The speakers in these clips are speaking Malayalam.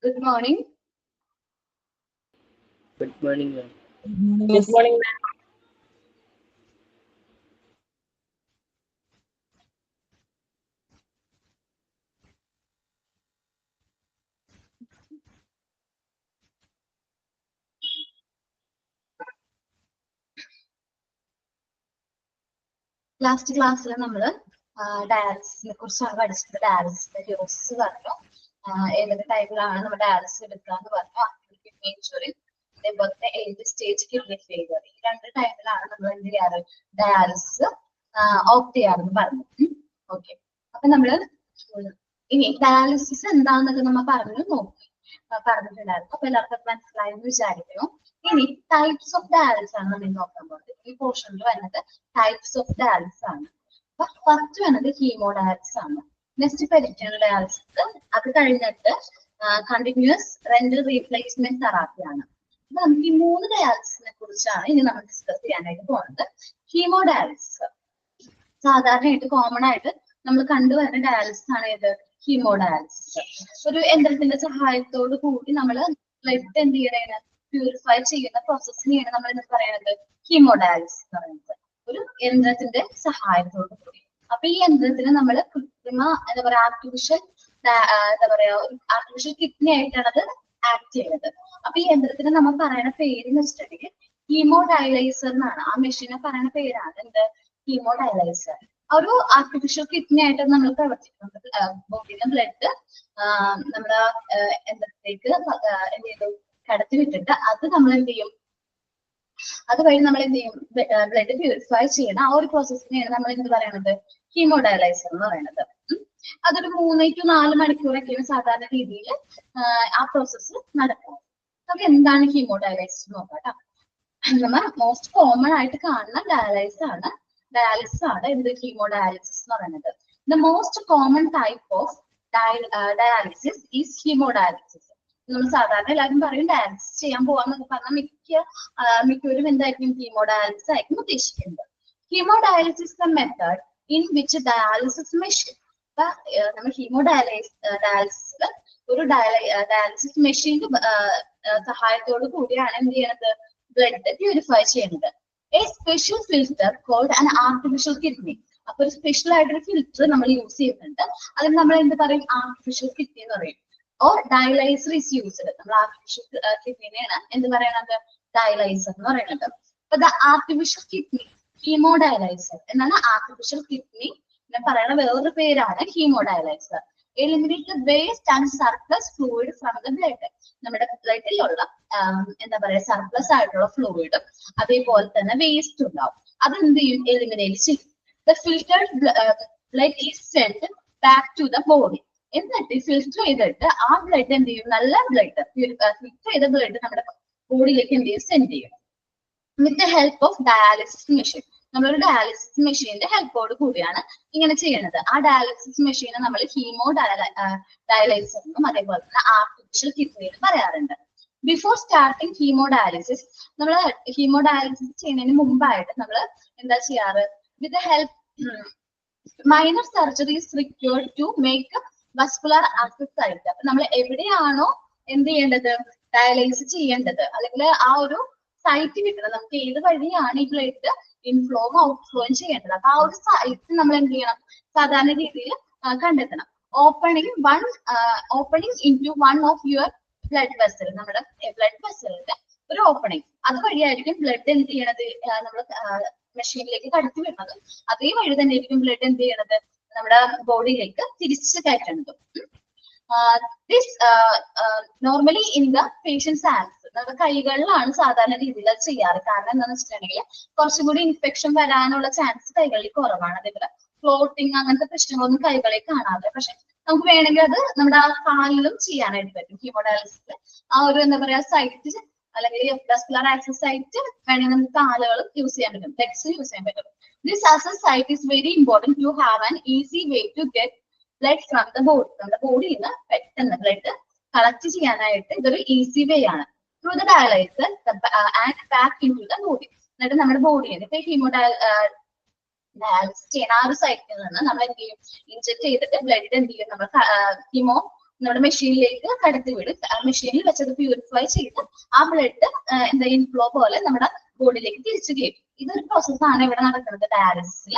Good morning. Good morning, ma'am. Good morning, ma'am. Last class ഡയാലിസിസിനെ കുറിച്ചാണ് പഠിച്ചത്. ഡയാലിസിന്റെ യൂസ് പറഞ്ഞു, ഏതൊക്കെ ടൈപ്പിലാണ് നമ്മൾ ഡയാലിസിസ് എടുക്കാന്ന് പറഞ്ഞു. കിഡ്നി ഇൻഷുറി, അതേപോലെ ഏത് സ്റ്റേജ് കിഡ്നി ഫെയിലിയർ, ഈ 2 ടൈപ്പിലാണ് നമ്മൾ എന്ത് ചെയ്യാറ്, ഡയാലിസിസ് ഓപ്റ്റ് ചെയ്യാറെന്ന് പറഞ്ഞു. ഓക്കെ, അപ്പൊ നമ്മള് ഇനി ഡയാലിസിസ് എന്താണെന്നൊക്കെ നമ്മൾ പറഞ്ഞിട്ടുണ്ടായിരുന്നു. അപ്പൊ എല്ലാവർക്കും മനസ്സിലായെന്ന് വിചാരിക്കുന്നു. ഇനി ടൈപ്സ് ഓഫ് ഡയാലിസിസ് ആണ് നമ്മൾ നോക്കാൻ പോകുന്നത്. ഈ പോർഷനിൽ വരുന്നത് ടൈപ്സ് ഓഫ് ഡയാലിസിസ് ആണ്. ഫസ്റ്റ് വരുന്നത് ഹീമോഡയാലിസിസ് ആണ്. നെക്സ്റ്റ് പെരിറ്റോണൽ ഡയാലിസിസ്, അത് കഴിഞ്ഞിട്ട് കണ്ടിന്യൂസ് റെന്റൽ റീപ്ലേസ്മെന്റ് തെറാപ്പിയാണ്. അപ്പൊ നമുക്ക് ഈ 3 ഡയാലിസിസിനെ കുറിച്ചാണ് ഇനി നമ്മൾ ഡിസ്കസ് ചെയ്യാനായിട്ട് പോകുന്നത്. ഹീമോഡയാലിസിസ് സാധാരണയായിട്ട് കോമൺ ആയിട്ട് നമ്മൾ കണ്ടുവരുന്ന ഡയാലിസിസ് ആണ് ഏത്, ഹീമോഡയാലിസിസ്. ഒരു യന്ത്രത്തിന്റെ സഹായത്തോട് കൂടി നമ്മൾ ബ്ലഡ് എന്ത് ചെയ്യണേ, പ്യൂരിഫൈ ചെയ്യുന്ന പ്രോസസ്സിനെയാണ് നമ്മൾ എന്ന് പറയുന്നത് ഹീമോഡയാലിസിസ് എന്ന് പറയുന്നത്, ഒരു യന്ത്രത്തിന്റെ സഹായത്തോട് കൂടി. അപ്പൊ ഈ യന്ത്രത്തിന് നമ്മൾ കൃത്രിമ എന്താ പറയാ ആർട്ടിഫിഷ്യൽ ആർട്ടിഫിഷ്യൽ കിഡ്നി ആയിട്ടാണ് അത് ആക്ട് ചെയ്യുന്നത്. അപ്പൊ ഈ യന്ത്രത്തിന് നമ്മൾ പറയുന്ന പേര് എന്ന് വെച്ചിട്ടുണ്ടെങ്കിൽ ഹീമോഡയലൈസർ എന്നാണ്. ആ മെഷീനെ പറയുന്ന പേരാണ് എന്ത്, ഹീമോഡയലൈസർ. ഒരു ആർട്ടിഫിഷ്യൽ കിഡ്നി ആയിട്ട് നമ്മൾ പ്രവർത്തിക്കുന്നത്. ബോഡിയിലെ ബ്ലഡ് നമ്മുടെ യന്ത്രത്തിലേക്ക് എന്ത് ചെയ്തു കടത്തി വിട്ടിട്ട് അത് നമ്മൾ എന്ത് ചെയ്യും, അതുവഴി നമ്മൾ എന്ത് ചെയ്യും, ബ്ലഡ് പ്യൂരിഫൈ ചെയ്യണം. ആ ഒരു പ്രോസസ്സിനെയാണ് നമ്മൾ എന്ത് പറയുന്നത്, ഹീമോഡയലൈസർ എന്ന് പറയുന്നത്. അതൊരു 3 to 4 മണിക്കൂറൊക്കെയാണ് സാധാരണ രീതിയിൽ ആ പ്രോസസ്സ് നടക്കുന്നത്. നമുക്ക് എന്താണ് ഹീമോഡയലൈസിസ് നോക്കാം. നമ്മൾ മോസ്റ്റ് കോമൺ ആയിട്ട് കാണുന്ന ഡയാലിസിസ് ആണ് എന്ത്, ഹീമോഡയാലിസിസ് എന്ന് പറയുന്നത്. The most common type of dialysis is haemodialysis. നമ്മൾ സാധാരണ എല്ലാവരും പറയും ഡയാലിസിസ് ചെയ്യാൻ പോവാന്നൊക്കെ പറഞ്ഞാൽ മിക്കവരും എന്തായിരിക്കും, ഹീമോഡയാലിസിസ് ആയിരിക്കും ഉദ്ദേശിക്കുന്നത്. Haemodialysis the method in which dialysis machine, നമ്മൾ ഹീമോഡയാലിസിസിൽ ഒരു ഡയാലിസിസ് മെഷീന്റെ സഹായത്തോട് കൂടിയാണ് എന്ത് ചെയ്യണത്, ബ്ലഡ് പ്യൂരിഫൈ ചെയ്യുന്നത്. A special filter called an artificial kidney. അപ്പൊ ഒരു സ്പെഷ്യൽ ആയിട്ടൊരു ഫിൽറ്റർ നമ്മൾ യൂസ് ചെയ്യുന്നുണ്ട്. അതിന് നമ്മൾ എന്ത് പറയും, ആർട്ടിഫിഷ്യൽ കിഡ്നി എന്ന് പറയും. Or dialyser is used. നമ്മൾ ആർട്ടിഫിഷ്യൽ കിഡ്നിനെയാണ് എന്ത് പറയണത്, ഡയലൈസർ എന്ന് പറയുന്നത്. അപ്പൊ ദ ആർട്ടിഫിഷ്യൽ കിഡ്നി ഹീമോഡയലൈസർ എന്നാണ്. ആർട്ടിഫിഷ്യൽ കിഡ്നി പറയുന്ന വേറൊരു പേരാണ് haemodialyser. Eliminate waste and surplus fluid from the blood. നമ്മുടെ ബ്ലഡിലുള്ള എന്താ പറയാ സർപ്ലസ് ആയിട്ടുള്ള ഫ്ലൂയിഡും അതേപോലെ തന്നെ വേസ്റ്റ് ഉണ്ടാവും, അത് എന്ത് ചെയ്യും, എലിമിനേറ്റ് ചെയ്യും. The filtered blood is send back to the body. എന്നിട്ട് ഫിൽറ്റർ ചെയ്തിട്ട് ആ ബ്ലഡ് എന്ത് ചെയ്യും, നല്ല ബ്ലഡ് ഫിൽറ്റർ ചെയ്ത ബ്ലഡ് നമ്മുടെ ബോഡിയിലേക്ക് എന്ത് ചെയ്യും, സെൻഡ് ചെയ്യും. വിത്ത് the help of dialysis machine. നമ്മളൊരു ഡയാലിസിസ് മെഷീന്റെ ഹെൽപ്പോട് കൂടിയാണ് ഇങ്ങനെ ചെയ്യുന്നത്. ആ ഡയാലിസിസ് മെഷീനെ നമ്മൾ ഹീമോഡയലൈസർ എന്നും അതേപോലെ തന്നെ ആർട്ടിഫിഷ്യൽ കിഡ്നി എന്ന് പറയാറുണ്ട്. ബിഫോർ സ്റ്റാർട്ടിങ് ഹീമോഡയാലിസിസ്, നമ്മൾ ഹീമോഡയാലിസിസ് ചെയ്യുന്നതിന് മുമ്പായിട്ട് നമ്മൾ എന്താ ചെയ്യാറ്, with the help minor surgeries required to make vascular access ആയിട്ട്. അപ്പൊ നമ്മൾ എവിടെയാണോ എന്ത് ചെയ്യേണ്ടത്, ഡയാലൈസ് ചെയ്യേണ്ടത്, അല്ലെങ്കിൽ ആ ഒരു സൈറ്റ് കിട്ടണം, നമുക്ക് ഏത് വഴിയാണ് ഈ ബ്ലഡ് ഇൻഫ്ലോവും ഔട്ട്ഫ്ലോയും ചെയ്യേണ്ടത്. അപ്പൊ ആ ഒരു സൈറ്റ് നമ്മൾ എന്ത് ചെയ്യണം, സാധാരണ രീതിയിൽ കണ്ടെത്തണം. Opening into one of your blood vessel, നമ്മുടെ ബ്ലഡ് വെസലിന്റെ ഒരു ഓപ്പണിംഗ്, അതുവഴിയായിരിക്കും ബ്ലഡ് എന്ത് ചെയ്യണത്, നമ്മൾ മെഷീനിലേക്ക് കടത്തി വിടുന്നത്. അതേ വഴി തന്നെ ആയിരിക്കും ബ്ലഡ് എന്ത് ചെയ്യണത്, നമ്മുടെ ബോഡിയിലേക്ക് തിരിച്ചു കയറ്റേണ്ടത്. Normally in the patients hands, നമ്മുടെ കൈകളിലാണ് സാധാരണ രീതിയിൽ അത് ചെയ്യാറ്. കാരണം എന്താണെന്ന് വെച്ചിട്ടുണ്ടെങ്കിൽ കുറച്ചും കൂടി ഇൻഫെക്ഷൻ വരാനുള്ള ചാൻസ് കൈകളിൽ കുറവാണ്. അതേപോലെ ഫ്ലോട്ടിങ് അങ്ങനത്തെ പ്രശ്നങ്ങളൊന്നും കൈകളിൽ കാണാതെ, പക്ഷെ നമുക്ക് വേണമെങ്കിൽ അത് നമ്മുടെ ആ കാലിലും ചെയ്യാനായിട്ട് പറ്റും. ഹീമോഡയാലിസിസ് ആ ഒരു എന്താ പറയാ സൈറ്റ് അല്ലെങ്കിൽ വസ്കുലർ ആക്സസ് സൈറ്റ് വേണമെങ്കിൽ നമുക്ക് കാലുകളും യൂസ് ചെയ്യാൻ പറ്റും, ലെഗ്സ് യൂസ് ചെയ്യാൻ പറ്റും. This access site is very important to have an easy way to get blood from the body. നമ്മുടെ ബോഡിയിൽ നിന്ന് പെട്ടെന്ന് ബ്ലഡ് കളക്ട് ചെയ്യാനായിട്ട് ഇതൊരു ഈസി വേ ആണ്. Through the dialyser and back into the body. എന്നിട്ട് നമ്മുടെ ബോഡിയിൽ ഇപ്പൊ ഡയാലിസിസ് ചെയ്യുന്ന ആ ഒരു സൈറ്റിൽ നിന്ന് നമ്മൾ എന്ത് ചെയ്യും, ഇൻജെക്ട് ചെയ്തിട്ട് ബ്ലഡ് എന്ത് ചെയ്യും, നമ്മൾ നമ്മുടെ മെഷീനിലേക്ക് കടത്തി വിടും. മെഷീനിൽ വെച്ചത് പ്യൂരിഫൈ ചെയ്ത് ആ ബ്ലഡ് എന്താ ഇൻഫ്ലോ പോലെ നമ്മുടെ ബോഡിയിലേക്ക് തിരിച്ചു കയറ്റും. ഇതൊരു പ്രോസസ്സാണ് ഇവിടെ നടക്കുന്നത്, ഡയാലിസിസിൽ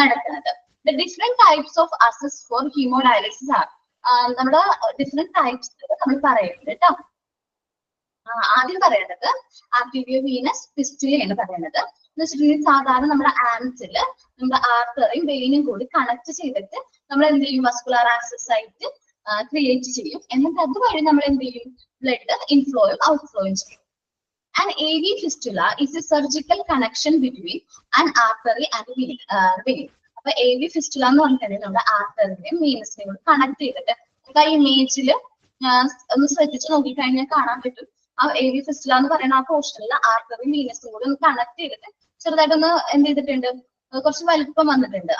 നടക്കുന്നത്. The different types of access for haemodialysis ആണ് നമ്മുടെ ഡിഫറെന്റ് ടൈപ്സ് നമ്മൾ പറയുന്നത് കേട്ടോ. ആദ്യം പറയേണ്ടത് ആർട്ടീരിയോ വീനസ് ഫിസ്റ്റുലയാണ് പറയുന്നത്. എന്ന് വെച്ചിട്ടുണ്ടെങ്കിൽ സാധാരണ നമ്മുടെ ആംസിൽ നമ്മുടെ ആർട്ടറിയും വെയിനും കൂടി കണക്ട് ചെയ്തിട്ട് നമ്മൾ എന്ത് ചെയ്യും, മസ്കുലർ ആക്സസ് ആയിട്ട് ക്രിയേറ്റ് ചെയ്യും. എന്നിട്ട് അതുവഴി നമ്മൾ എന്ത് ചെയ്യും, ബ്ലഡ് ഇൻഫ്ലോയും ഔട്ട്ഫ്ലോയും ചെയ്യും. An AV fistula is a surgical connection between an artery and vein. അപ്പൊ AV fistula എന്ന് പറഞ്ഞിട്ടുണ്ടെങ്കിൽ നമ്മുടെ ആർട്ടറിനെയും വീനസിനെയും കൂടി കണക്ട് ചെയ്തിട്ട് നമുക്ക് ആ ഇമേജിൽ ഒന്ന് ശ്രദ്ധിച്ച് നോക്കിക്കഴിഞ്ഞാൽ കാണാൻ പറ്റും. ആ AV fistula എന്ന് പറയുന്ന ആ പോർഷനിൽ ആർട്ടറി വീനസും കൂടി ഒന്ന് കണക്ട് ചെയ്തിട്ട് ചെറുതായിട്ടൊന്ന് എന്ത് ചെയ്തിട്ടുണ്ട്, കുറച്ച് വലിപ്പം വന്നിട്ടുണ്ട്.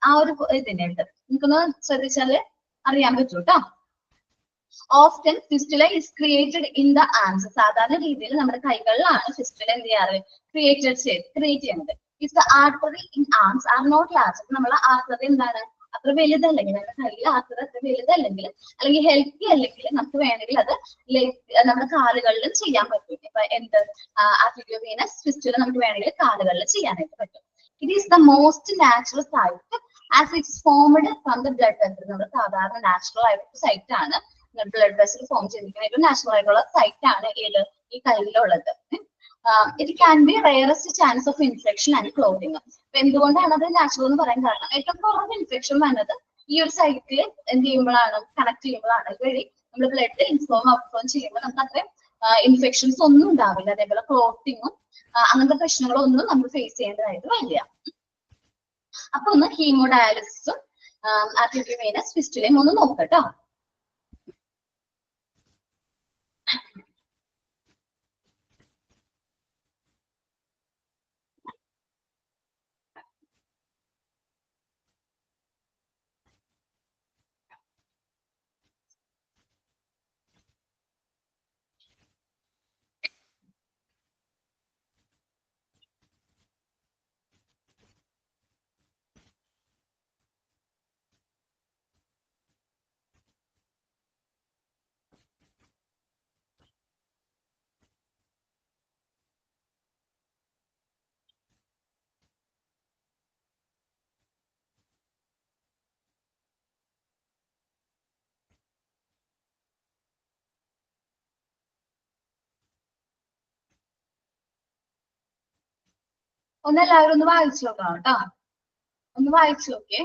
ആ ഒരു ഇതിനുണ്ട്, നിങ്ങൾക്കൊന്ന് ശ്രദ്ധിച്ചാല് അറിയാൻ പറ്റൂ കേട്ടോ. Often fistula is created in the arms. സാധാരണ രീതിയിൽ നമ്മുടെ കൈകളിലാണ് ഫിസ്റ്റുല എന്ത് ചെയ്യാറ്, ക്രിയേറ്റ് ചെയ്യുന്നത്. If the artery in arms are not large, നമ്മളെ ആർട്ടറി എന്താണ് അത്ര വലുതല്ലെങ്കിൽ, നമ്മുടെ കയ്യിൽ ആർട്ടറി അത്ര വലുതല്ലെങ്കിൽ അല്ലെങ്കിൽ ഹെൽത്തി അല്ലെങ്കിൽ നമുക്ക് വേണമെങ്കിൽ അത് നമ്മുടെ കാലുകളിലും ചെയ്യാൻ പറ്റും. ഇപ്പൊ എന്ത് ആർട്ടീരിയോ വീനസ് ഫിസ്റ്റുല നമുക്ക് വേണമെങ്കിൽ കാലുകളിൽ ചെയ്യാനായിട്ട് പറ്റും. It is the most natural site as it's formed from the blood vessel. നമ്മുടെ സാധാരണ നാച്ചുറൽ ആയിട്ടുള്ള സൈറ്റ് ആണ്, ബ്ലഡ് വെസൽ ഫോം ചെയ്തിരിക്കുന്ന ഏറ്റവും നാച്ചുറൽ ആയിട്ടുള്ള സൈറ്റ് ആണ് ഏത്, ഈ കയ്യിലുള്ളത്. It can be rarest chance of infection and clotting. അപ്പൊ എന്തുകൊണ്ടാണ് അത് നാച്ചുറൽ എന്ന് പറയാൻ കാരണം, ഏറ്റവും കുറവ് ഇൻഫെക്ഷൻ വന്നത് ഈ ഒരു സൈറ്റിൽ എന്ത് ചെയ്യുമ്പോഴാണ്, കണക്ട് ചെയ്യുമ്പോഴാണ്. ഇതുവഴി നമ്മൾ ബ്ലഡ് ഇൻഫ്ലോം ഔട്ട്ഫ്ലോം ചെയ്യുമ്പോൾ നമുക്ക് അത്രയും ഇൻഫെക്ഷൻസ് ഒന്നും ഉണ്ടാവില്ല. അതേപോലെ ക്ലോട്ടിങ്ങും അങ്ങനത്തെ പ്രശ്നങ്ങളൊന്നും നമ്മൾ ഫേസ് ചെയ്യേണ്ടതായിട്ട് വരില്ല. അപ്പൊ ഒന്ന് ഹീമോഡയാലിസിസും ആർട്ടീരിയോ വീനസ് ഫിസ്റ്റുലയും ഒന്ന് നോക്കട്ടോ. ഒന്ന് എല്ലാവരും ഒന്ന് വായിച്ചു നോക്കാം കേട്ടോ, ഒന്ന് വായിച്ചു നോക്കേ.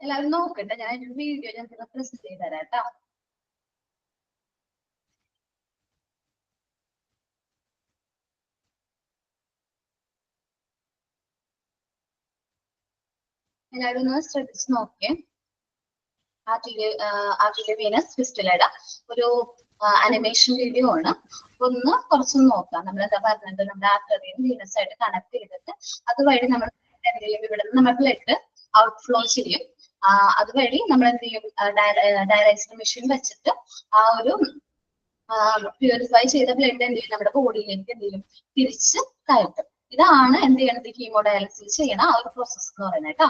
എല്ലാവരും നോക്കട്ടെ, ഞാൻ ഒരു വീഡിയോ ഞാൻ പ്രസന്റ് ചെയ്ത് തരാം കേട്ടോ. എല്ലാവരും ഒന്ന് ശ്രദ്ധിച്ച് നോക്കിയേ. ആർട്ടീരിയ വീനസ് ഫിസ്റ്റുലയുടെ ഒരു അനിമേഷൻ വീഡിയോ ആണ്. ഒന്ന് കുറച്ചൊന്ന് നോക്കാം. നമ്മൾ എന്താ പറഞ്ഞത്, നമ്മുടെ ആർട്ടറിയും വീനസ് ആയിട്ട് കണക്ട് ചെയ്തിട്ട് അതുവഴി നമ്മൾ ഇവിടെ നിന്ന് നമ്മൾ ബ്ലഡ് ഔട്ട്ഫ്ലോ ചെയ്യും. അതുവഴി നമ്മൾ എന്ത് ചെയ്യും, ഡയലൈസിസ് മെഷീൻ വെച്ചിട്ട് ആ ഒരു പ്യൂരിഫൈ ചെയ്ത ബ്ലഡ് എന്ത് ചെയ്യും, നമ്മുടെ ബോഡിയിലേക്ക് എന്ത് ചെയ്യും, തിരിച്ച് കയറ്റും. ഇതാണ് എന്ത് ചെയ്യണത്, ഹീമോഡയാലിസിസ് ചെയ്യണ ആ ഒരു പ്രോസസ് എന്ന് പറയുന്നത് കേട്ടോ.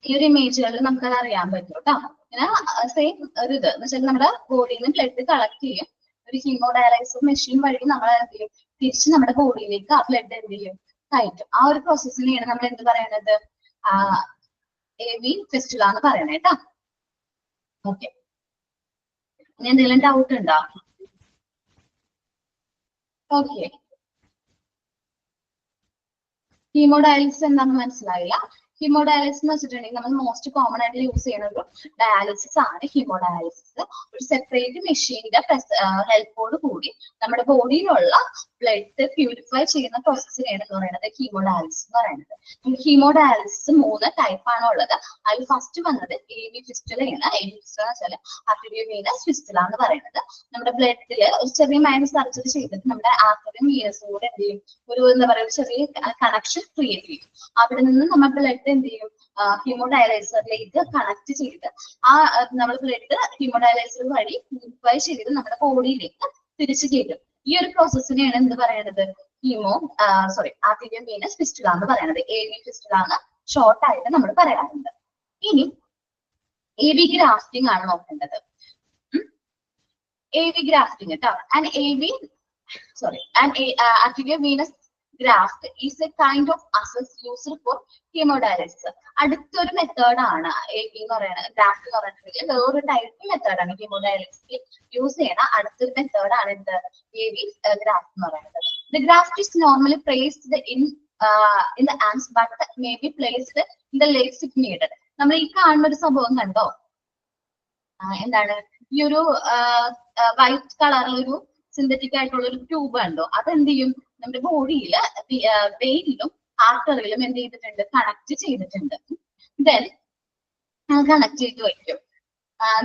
ഈ ഒരു ഇമേജുകളിൽ നമുക്കത് അറിയാൻ പറ്റും കേട്ടോ. പിന്നെ സെയിം ഒരു ഇത് എന്ന് വെച്ചാൽ നമ്മുടെ ബോഡിയിൽ നിന്ന് ബ്ലഡ് കളക്ട് ചെയ്യും. ഒരു ഹീമോഡയാലൈസിസ് മെഷീൻ വഴി നമ്മൾ എന്ത് ചെയ്യും, തിരിച്ച് നമ്മുടെ ബോഡിയിലേക്ക് ആ ബ്ലഡ് എന്ത് ചെയ്യും, കയറ്റും. ആ ഒരു പ്രോസസ്സിനെയാണ് നമ്മൾ എന്ത് പറയണത്, AV ഫിസ്റ്റുല എന്ന് പറയണേ കേട്ടോ. ഓക്കെ, ഇനി എന്തെങ്കിലും ഡൗട്ട് ഉണ്ടോ? ഓക്കെ, ഹീമോഡയാലിസിസ് എന്താണെന്ന് മനസ്സിലായില്ല. ഹീമോഡയാലിസിസ് എന്ന് വെച്ചിട്ടുണ്ടെങ്കിൽ നമ്മൾ മോസ്റ്റ് കോമൺ ആയിട്ട് യൂസ് ചെയ്യുന്ന ഒരു ഡയാലിസിസ് ആണ് ഹീമോഡയാലിസിസ്. ഒരു സെപ്പറേറ്റ് മെഷീന്റെ ഹെൽപ്പോട് കൂടി നമ്മുടെ ബോഡിയിലുള്ള ബ്ലഡ് പ്യൂരിഫൈ ചെയ്യുന്ന പ്രോസസ്സിനെയാണ് എന്ന് പറയുന്നത് ഹീമോഡയാലിസിസ് എന്ന് പറയുന്നത്. ഹീമോഡയാലിസിസ് 3 ടൈപ്പാണ് ഉള്ളത്. അതിൽ ഫസ്റ്റ് വന്നത് AV ഫിസ്റ്റുലയാണ്. AV ഫിസ്റ്റുല എന്ന് വെച്ചാൽ ആർട്ടീരിയോ വീനസ് ഫിസ്റ്റുല എന്ന് പറയുന്നത്. നമ്മുടെ ബ്ലഡില് ഒരു ചെറിയ മൈനസ് സർജറി ചെയ്തിട്ട് നമ്മുടെ ആർട്ടറിയും വീനസും കൂടെ എന്ത് ചെയ്യും, ഒരു എന്താ പറയുക ചെറിയ കണക്ഷൻ ക്രിയേറ്റ് ചെയ്യും. അവിടെ നിന്ന് നമ്മൾ ബ്ലഡ് എന്ത് ചെയ്യും, ഹീമോഡയാലൈസറിലേക്ക് കണക്ട് ചെയ്ത് ആ നമ്മൾ ബ്ലഡ് ഹീമോഡയാലൈസർ വഴി പ്യൂരിഫൈ ചെയ്ത് നമ്മുടെ ബോഡിയിലേക്ക് തിരിച്ചു കയറ്റും. ഈ ഒരു പ്രോസസ്സിനെയാണ് എന്ത് പറയുന്നത്, ആർട്ടീരിയോ വീനസ് ഫിസ്റ്റുല എന്ന് പറയുന്നത്. AV ഫിസ്റ്റുല എന്ന് ഷോർട്ട് ആയിട്ട് നമ്മൾ പറയാറുണ്ട്. ഇനി AV ഗ്രാഫ്റ്റിംഗ് ആണ് നോക്കേണ്ടത്. AV ഗ്രാഫ്റ്റിംഗ് കേട്ടോ. Arterio venous graft is a kind of access used for hemodialysis. അടുത്തൊരു മെത്തേഡ് ആണ് AV എന്ന് പറയുന്നത്. ഗ്രാഫ്റ്റ് എന്ന് പറഞ്ഞിട്ടുണ്ടെങ്കിൽ വേറൊരു ടൈപ്പ് മെത്തേഡാണ് ഹീമോഡയാലിസിസിൽ യൂസ് ചെയ്യണ അടുത്തൊരു മെത്തേഡാണ് എന്ത്, AV ഗ്രാഫ്റ്റ് എന്ന് പറയുന്നത്. The graft is normally placed in the arms but may be placed in the legs if needed. നമ്മൾ ഈ കാണുന്ന ഒരു സംഭവം കണ്ടോ, എന്താണ് ഈ ഒരു വൈറ്റ് കളറിലൊരു സിന്തറ്റിക് ആയിട്ടുള്ള ഒരു ട്യൂബ് ഉണ്ടോ, അതെന്ത് ചെയ്യും, നമ്മുടെ ബോഡിയില് വെയിനിലും ആർട്ടറിയിലും എന്ത് ചെയ്തിട്ടുണ്ട്, കണക്ട് ചെയ്തിട്ടുണ്ട്. ദെൻ കണക്ട് ചെയ്ത് വയ്ക്കും.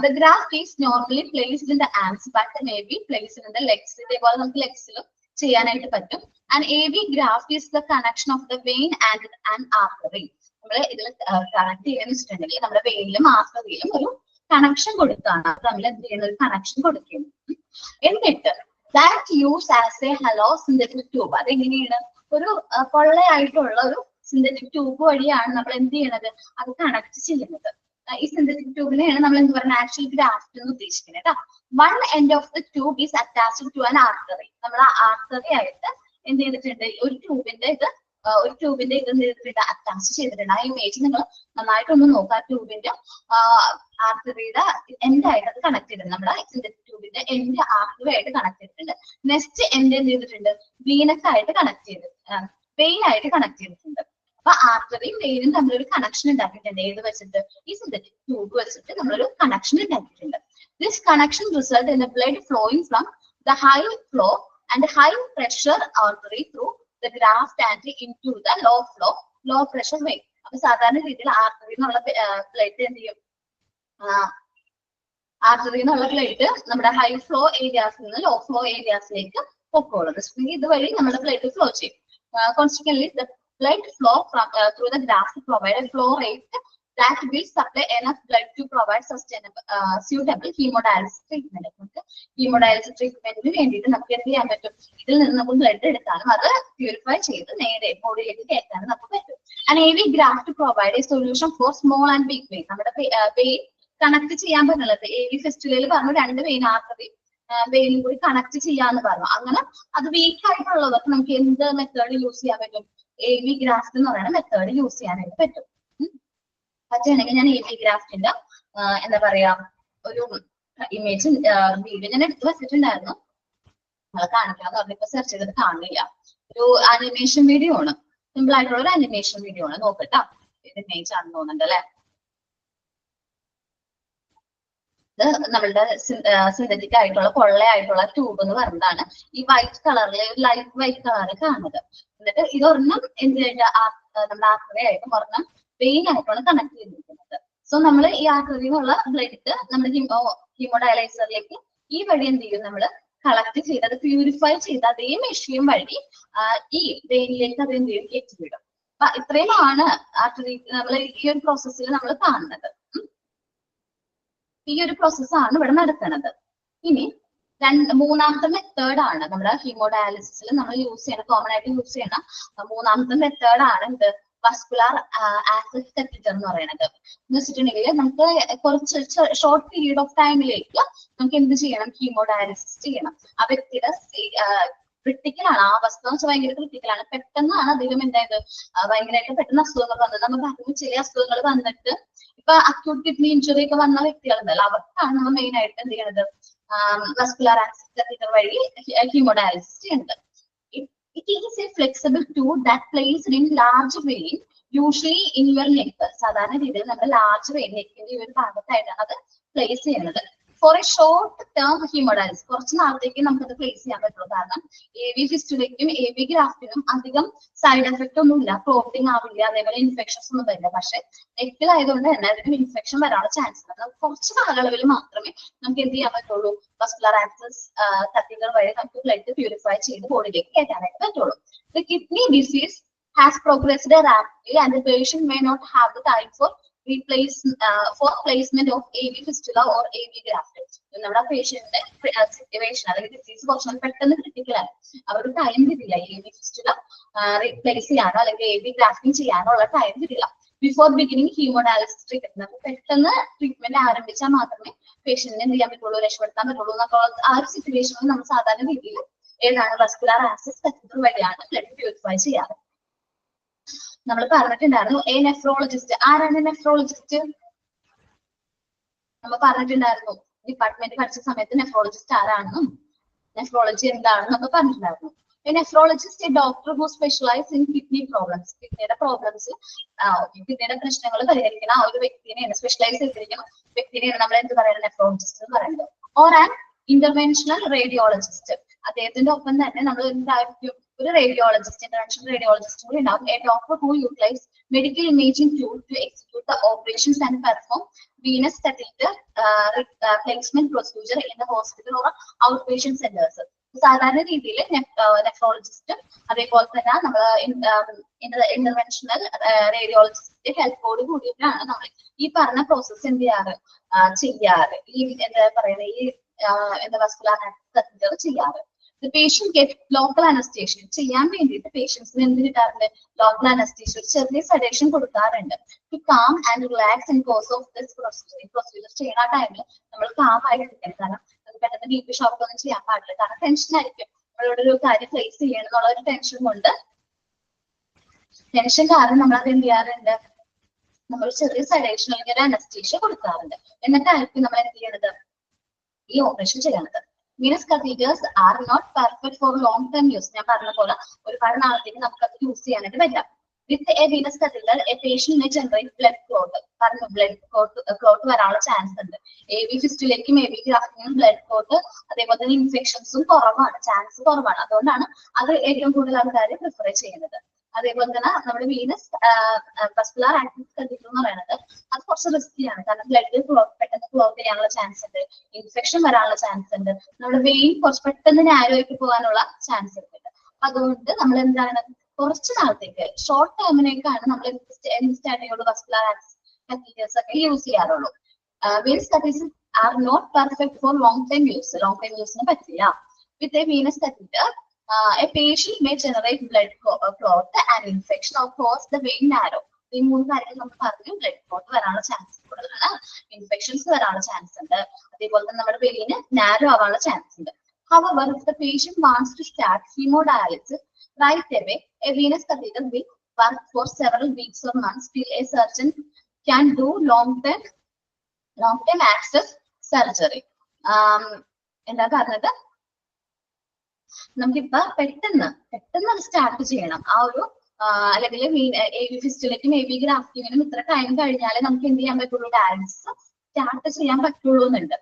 The graft is normally placed in the arms but may be placed in the legs. ഇതേപോലെ നമുക്ക് ലെഗ്സിലും ചെയ്യാനായിട്ട് പറ്റും. And AV graft is the connection of the vein and an artery. നമ്മൾ ഇതിൽ കണക്ട് ചെയ്യാന്ന് വെച്ചിട്ടുണ്ടെങ്കിൽ നമ്മുടെ വെയിനിലും ആർട്ടറിയിലും ഒരു കണക്ഷൻ കൊടുത്താണ് നമ്മൾ എന്ത് ചെയ്യുന്ന, ഒരു കണക്ഷൻ കൊടുക്കുന്നു. എന്നിട്ട് that use as a hollow synthetic tube. അതെങ്ങനെയാണ്, ഒരു പൊള്ളയായിട്ടുള്ള ഒരു സിന്തറ്റിക് ട്യൂബ് വഴിയാണ് നമ്മൾ എന്ത് ചെയ്യുന്നത്, അത് കണക്ട് ചെയ്യുന്നത്. ഈ സിന്തറ്റിക് ട്യൂബിനെയാണ് നമ്മൾ എന്ത് പറയുന്നത്, ആക്ച്വൽ ഗ്രാഫ്റ്റ് എന്ന് ഉദ്ദേശിക്കുന്നത് കേട്ടോ. One end of the tube is attached to an artery. നമ്മൾ ആർട്ടറി ആയിട്ട് എന്ത് ചെയ്തിട്ടുണ്ട്, ഒരു ട്യൂബിന്റെ ഇത് എന്ത് ചെയ്തിട്ടുണ്ട്, അറ്റാച്ച് ചെയ്തിട്ടുണ്ട്. ആ ഇമേജ് നിങ്ങൾ നന്നായിട്ടൊന്ന് നോക്കുക. ആ ട്യൂബിന്റെ ആർട്ടറിയുടെ എൻഡ് ആയിട്ട് അത് കണക്ട് ചെയ്തിട്ടുണ്ട്. നമ്മുടെ സിന്തറ്റിക് ട്യൂബിന്റെ എൻഡ് ആർട്ടറി ആയിട്ട് കണക്ട് ചെയ്തിട്ടുണ്ട്. നെക്സ്റ്റ് എൻഡ് എന്ത് ചെയ്തിട്ടുണ്ട്, വീനസ് ആയിട്ട് കണക്ട് ചെയ്തിട്ടുണ്ട്, വെയിൻ ആയിട്ട് കണക്ട് ചെയ്തിട്ടുണ്ട്. അപ്പൊ ആർട്ടറിയും വെയിനും തമ്മിലൊരു കണക്ഷൻ ഉണ്ടാക്കിയിട്ടുണ്ട്. ഏത് വെച്ചിട്ട്, ഈ സിന്തറ്റിക് ട്യൂബ് വെച്ചിട്ട് നമ്മളൊരു കണക്ഷൻ ഉണ്ടാക്കിയിട്ടുണ്ട്. This connection result in the blood flowing from the high flow and high pressure artery through the graft and into the low pressure vein. അപ്പൊ സാധാരണ രീതിയിൽ ആർട്ടറി എന്നുള്ള ബ്ലഡ് എന്ത് ചെയ്യും, ആർട്ടറി എന്നുള്ള ബ്ലഡ് നമ്മുടെ ഹൈ ഫ്ലോ ഏരിയാസിൽ നിന്ന് ലോ ഫ്ലോ ഏരിയാസിലേക്ക് പൊക്കോളും. ഇതുവഴി നമ്മുടെ ബ്ലഡ് ഫ്ലോ ചെയ്യും. Consequently, the blood flow through the graft provide a flow rate that will supply enough blood to provide suitable hemodialysis treatment. Haemodialysis ട്രീറ്റ്മെന്റിന് വേണ്ടിയിട്ട് നമുക്ക് എന്ത് ചെയ്യാൻ പറ്റും, ഇതിൽ നിന്ന് നമുക്ക് ബ്ലഡ് എടുക്കാനും അത് പ്യൂരിഫൈ ചെയ്ത് നേരെ ബോഡിയിലേക്ക് കയറ്റാനും നമുക്ക് പറ്റും. And AV graft provide a solution for small and big vein. നമ്മുടെ വെയിൻ കണക്ട് ചെയ്യാൻ പറ്റുന്നത് AV ഫിസ്റ്റുലയിൽ പറഞ്ഞു, 2 വെയിൻ ആർട്ടറി വെയിനും കൂടി കണക്ട് ചെയ്യാന്ന് പറഞ്ഞു. അങ്ങനെ അത് വീക്ക് ആയിട്ടുള്ളവർക്ക് നമുക്ക് എന്ത് മെത്തേഡ് യൂസ് ചെയ്യാൻ പറ്റും, AV ഗ്രാഫ്റ്റ് എന്ന് പറയുന്ന മെത്തേഡ് യൂസ് ചെയ്യാനായിട്ട് പറ്റും. പറ്റുകയാണെങ്കിൽ ഞാൻ AV ഗ്രാഫ്റ്റിന്റെ എന്താ പറയാ ഒരു ഇമേജ് വീഡിയോ ഞാൻ എടുത്ത് വെച്ചിട്ടുണ്ടായിരുന്നു, നമ്മളെ കാണിക്കാന്ന് പറഞ്ഞിപ്പോ സെർച്ച് ചെയ്തിട്ട് കാണില്ല. ഒരു അനിമേഷൻ വീഡിയോ ആണ്, സിമ്പിൾ ആയിട്ടുള്ള ഒരു അനിമേഷൻ വീഡിയോ ആണ്. നോക്കട്ടാ, ഇത് ഇമേജ് ആണെന്ന് തോന്നുന്നുണ്ട് അല്ലെ. ഇത് നമ്മളുടെ സിന്തറ്റിക് ആയിട്ടുള്ള പൊള്ളയായിട്ടുള്ള ട്യൂബ് എന്ന് പറയുന്നതാണ്. ഈ വൈറ്റ് കളറിലെ ഒരു ലൈറ്റ് വൈറ്റ് കളറിൽ കാണുന്നത്. എന്നിട്ട് ഇതൊരെണ്ണം എന്ത് കഴിഞ്ഞാൽ നമ്മുടെ ആർട്ടറി ആയിട്ടും ഒരെണ്ണം വെയിൻ ആയിട്ടാണ് കണക്ട് ചെയ്തിരിക്കുന്നത്. സോ നമ്മൾ ഈ ആർട്ടറിയിൽ നിന്നുള്ള ബ്ലഡ് നമ്മുടെ ഹീമോഡയലൈസറിലേക്ക് ഈ വഴി എന്ത് ചെയ്യും, നമ്മൾ കളക്ട് ചെയ്ത് അത് പ്യൂരിഫൈ ചെയ്ത് അതേ മെഷീൻ വഴി ഈ വെയിനിലേക്ക് അത് എന്ത് ചെയ്യും, കയറ്റിവിടും. അപ്പൊ ഇത്രയുമാണ് ആർട്ടറി നമ്മൾ ഈ ഒരു പ്രോസസ്സിൽ നമ്മൾ കാണുന്നത്. ഈ ഒരു പ്രോസസ്സാണ് ഇവിടെ നടക്കുന്നത്. ഇനി മൂന്നാമത്തെ മെത്തേഡ് ആണ് നമ്മുടെ ഹീമോഡയാലിസിസിൽ നമ്മൾ യൂസ് ചെയ്യണം, കോമൺ ആയിട്ട് യൂസ് ചെയ്യണം മൂന്നാമത്തെ മെത്തേഡ് ആണ് എന്ത്, വസ്കുലാർ ആക്സസ് കത്തീറ്റർ എന്ന് പറയുന്നത്. എന്ന് വെച്ചിട്ടുണ്ടെങ്കിൽ നമുക്ക് കുറച്ച് ഷോർട്ട് പീരീഡ് ഓഫ് ടൈമിലേക്ക് നമുക്ക് എന്ത് ചെയ്യണം, ഹീമോഡയാലിസിസ് ചെയ്യണം. ആ വ്യക്തിയുടെ ക്രിട്ടിക്കലാണ്, ആ അവസ്ഥ എന്ന് വെച്ചാൽ ഭയങ്കര ക്രിട്ടിക്കലാണ്. പെട്ടെന്നാണ് അധികം എന്തായത് ഭയങ്കരമായിട്ട് പെട്ടെന്ന് അസുഖങ്ങൾ വന്നത്. നമ്മൾ പറഞ്ഞു ചില അസുഖങ്ങൾ വന്നിട്ട് ഇപ്പൊ അക്യൂട്ട് കിഡ്നി ഇഞ്ചുറി ഒക്കെ വന്ന വ്യക്തികളുണ്ടല്ലോ, അവർക്കാണ് നമ്മൾ മെയിൻ ആയിട്ട് എന്ത് ചെയ്യണത്, വസ്കുലാർ ആക്സസ് കത്തീറ്റർ വഴി ഹീമോഡയാലിസിസ് ചെയ്യുന്നത്. It is a flexible tube that placed in large vein, usually in your neck. സാധാരണ രീതിയിൽ നമ്മൾ ലാർജ് വെയിൻ നെക്കിന്റെ ഈ ഒരു ഭാഗത്തായിട്ടാണ് അത് പ്ലേസ് ചെയ്യുന്നത്. For a short term haemodialysis, കുറച്ച് നാളത്തേക്ക് നമുക്കത് പ്ലേസ് ചെയ്യാൻ പറ്റുള്ളൂ. കാരണം AV ഫിസ്റ്റുലയ്ക്കും AV ഗ്രാഫ്റ്റിനും അധികം സൈഡ് എഫക്ട് ഒന്നും ഇല്ല, ക്ലോട്ടിങ് ആവില്ല, അതേപോലെ ഇൻഫെക്ഷൻസ് ഒന്നും വരില്ല. പക്ഷെ നെക്കിലായതുകൊണ്ട് തന്നെ അതിന് ഇൻഫെക്ഷൻ വരാനുള്ള ചാൻസ് ഉണ്ട്. കുറച്ച് കാലയളവിൽ മാത്രമേ നമുക്ക് എന്ത് ചെയ്യാൻ പറ്റുള്ളൂ, വസ്കുലർ ആക്സസ് കത്തീറ്റർ വഴി നമുക്ക് ബ്ലഡ് പ്യൂരിഫൈ ചെയ്ത് ബോഡിയിലേക്ക് കയറ്റാനായിട്ട് പറ്റുള്ളൂ. The kidney disease has progressed rapidly and the patient may not have the time for placement of AV fistula or AV graft. നമ്മുടെ പേഷ്യന്റിന്റെ സിറ്റുവേഷൻ അല്ലെങ്കിൽ ഡിസീസ് കുറച്ചും പെട്ടെന്ന് ക്രിട്ടിക്കലാണ്, അവർക്ക് ടൈം കിട്ടില്ല AV ഫിസ്റ്റുല റീപ്ലേസ് ചെയ്യാനോ അല്ലെങ്കിൽ AV ഗ്രാഫ്റ്റിംഗ് ചെയ്യാനോ ഉള്ള ടൈം കിട്ടില്ല. ബിഫോർ ബിഗിനിങ് ഹീമോഡയാലിസിസ് ട്രീറ്റ്മെന്റ്, നമുക്ക് പെട്ടെന്ന് ട്രീറ്റ്മെന്റ് ആരംഭിച്ചാൽ മാത്രമേ പേഷ്യന്റിനെ എന്ത് ചെയ്യാൻ പറ്റുള്ളൂ, രക്ഷപ്പെടുത്താൻ പറ്റുള്ളൂ എന്നൊക്കെ ആ ഒരു സിറ്റുവേഷനിൽ നമ്മൾ സാധാരണ രീതിയിൽ ഏതാണ് വസ്കുലാർ ആക്സസ് കത്തീറ്റർ വഴിയാണ് ബ്ലഡ് പ്യൂരിഫൈ ചെയ്യാറ്. നമ്മൾ പറഞ്ഞിട്ടുണ്ടായിരുന്നു എ നെഫ്രോളജിസ്റ്റ്. ആരാണ് നെഫ്രോളജിസ്റ്റ്? നമ്മൾ പറഞ്ഞിട്ടുണ്ടായിരുന്നു ഡിപ്പാർട്ട്മെന്റ് പഠിച്ച സമയത്ത് നെഫ്രോളജിസ്റ്റ് ആരാണെന്നും നെഫ്രോളജി എന്താണെന്നും നമ്മൾ പറഞ്ഞിട്ടുണ്ടായിരുന്നു. A nephrologist, a doctor who specializes in kidney problems. കിഡ്നിയുടെ പ്രോബ്ലംസ്, കിഡ്നിയുടെ പ്രശ്നങ്ങൾ പരിഹരിക്കുന്ന ആ ഒരു വ്യക്തിനെയാണ്, സ്പെഷ്യലൈസ് ചെയ്തിരിക്കുന്ന വ്യക്തിനെയാണ് നമ്മൾ എന്ത് പറയുന്നത്, നെഫ്രോളജിസ്റ്റ് എന്ന് പറയുന്നത്. Or an interventional radiologist. അദ്ദേഹത്തിന്റെ ഒപ്പം തന്നെ നമ്മൾ എന്തായിരിക്കും, ഒരു റേഡിയോളജിസ്റ്റ്, ഇന്റർവെൻഷണൽ റേഡിയോളജിസ്റ്റ് കൂടി ഉണ്ടാവും. A doctor who utilize medical imaging tool to execute the operations and perform venous catheter placement procedure in the hospital or outpatient centers. സാധാരണ രീതിയിൽ നെഫ്രോളജിസ്റ്റ് അതേപോലെ തന്നെ നമ്മൾ ഇന്റർവെൻഷണൽ റേഡിയോളജിസ്റ്റ് ഹെൽപ്പോട് കൂടിയിട്ടാണ് നമ്മൾ ഈ പറഞ്ഞ പ്രോസസ് എന്ത് ചെയ്യാറ്, ഈ എന്താ പറയുന്നത്, ഈ വസ്കുലാർ കത്തീറ്റർ ചെയ്യാറ്. The patient get local anesthesia. ചെയ്യാൻ വേണ്ടിയിട്ട് പേഷ്യൻസിന് എന്ത് കിട്ടാറുണ്ട്, ലോക്കൽ അനസ്തീഷ്യ, ചെറിയ സെഡേഷൻ കൊടുക്കാറുണ്ട്. To calm and relax in course of this procedure. ഈ പ്രൊസീജിയർ ചെയ്യുന്ന ടൈമിൽ നമ്മൾ കാം ആയിരിക്കണം. കാരണം അത് പെട്ടെന്ന് BP ഷോക്ക് ഒന്നും ചെയ്യാൻ പാടില്ല. കാരണം ടെൻഷൻ ആയിരിക്കും, നമ്മളോട് ഒരു കാര്യം ഫേസ് ചെയ്യണം എന്നുള്ള ഒരു ടെൻഷൻ കൊണ്ട്, ടെൻഷൻ കാരണം നമ്മൾ അത് എന്ത് ചെയ്യാറുണ്ട്, നമ്മൾ ചെറിയ സെഡേഷൻ അല്ലെങ്കിൽ ഒരു അനസ്തീഷ്യ കൊടുക്കാറുണ്ട്. എന്നിട്ടായിരിക്കും നമ്മൾ എന്ത് ചെയ്യണത്, ഈ ഓപ്പറേഷൻ ചെയ്യണത്. Venous catheters are not perfect for long term use. ഞാൻ പറഞ്ഞ പോലെ ഒരുപാട് നാളത്തേക്ക് നമുക്ക് അത് യൂസ് ചെയ്യാനായിട്ട് പറ്റില്ല. With a venous catheter, a patient may generate blood clot. പറഞ്ഞു ബ്ലഡ് ക്ലോട്ട് വരാനുള്ള ചാൻസ് ഉണ്ട്. AV ഫിസ്റ്റുലേക്കും AV ഗ്രാഫ്റ്റിനും ബ്ലഡ് ക്ലോട്ട് അതേപോലെ തന്നെ ഇൻഫെക്ഷൻസും കുറവാണ്, ചാൻസ് കുറവാണ്. അതുകൊണ്ടാണ് അത് ഏറ്റവും കൂടുതൽ ആൾക്കാർ പ്രിഫർ ചെയ്യുന്നത്. അതേപോലെ തന്നെ നമ്മുടെ വീനസ് വസ്കുലാർ ആക്സസ് കത്തീറ്റർ എന്ന് പറയുന്നത് അത് കുറച്ച് റിസ്കിയാണ്. കാരണം ബ്ലഡ് പെട്ടെന്ന് ക്ലോട്ട് ചെയ്യാനുള്ള ചാൻസ് ഉണ്ട്, ഇൻഫെക്ഷൻ വരാനുള്ള ചാൻസ് ഉണ്ട്, നമ്മുടെ വെയിൻ കുറച്ച് പെട്ടെന്ന് നാരോയ്ക്ക് പോകാനുള്ള ചാൻസ് ഉണ്ട്. അതുകൊണ്ട് നമ്മൾ എന്താണ്, കുറച്ച് നാളത്തേക്ക് ഷോർട്ട് ടേമിനേക്കാണ് നമ്മൾ എന്ത് സ്റ്റാർട്ട് വസ്കുലാർ ആക്സസ് കത്തീറ്റേഴ്സ് ഒക്കെ യൂസ് ചെയ്യാറുള്ളൂ. Venous catheters are not perfect for long time use. Long time യൂസിന് പറ്റില്ല. With a venous catheter a patient may generate blood clot and infection or cause the vein narrow. ഈ മൂന്ന് കാര്യങ്ങൾ നമ്മൾ പറഞ്ഞു, ബ്ലഡ് ക്ലോട്ട് വരാനുള്ള ചാൻസ് കൂടുതലാണ്, ഇൻഫെക്ഷൻസ് വരാനുള്ള ചാൻസ് ഉണ്ട്, അതേപോലെ തന്നെ നമ്മുടെ വെയിന് നാരോ ആവാനുള്ള ചാൻസ് ഉണ്ട്. However, if the patient wants to start hemodialysis right away, a venous catheter will work for several weeks or months till a surgeon can do long-term access surgery. എന്താ പറഞ്ഞത്, നമുക്കിപ്പോ പെട്ടെന്ന് അത് സ്റ്റാർട്ട് ചെയ്യണം. ആ ഒരു അല്ലെങ്കിൽ AV ഫിസ്റ്റുലയ്ക്കും AV ഗ്രാഫ്റ്റിങ്ങിനും ഇത്ര ടൈം കഴിഞ്ഞാലേ നമുക്ക് എന്ത് ചെയ്യാൻ പറ്റുള്ളൂ, ഡയാലിസിസ് സ്റ്റാർട്ട് ചെയ്യാൻ പറ്റുള്ളൂ എന്നുണ്ട്.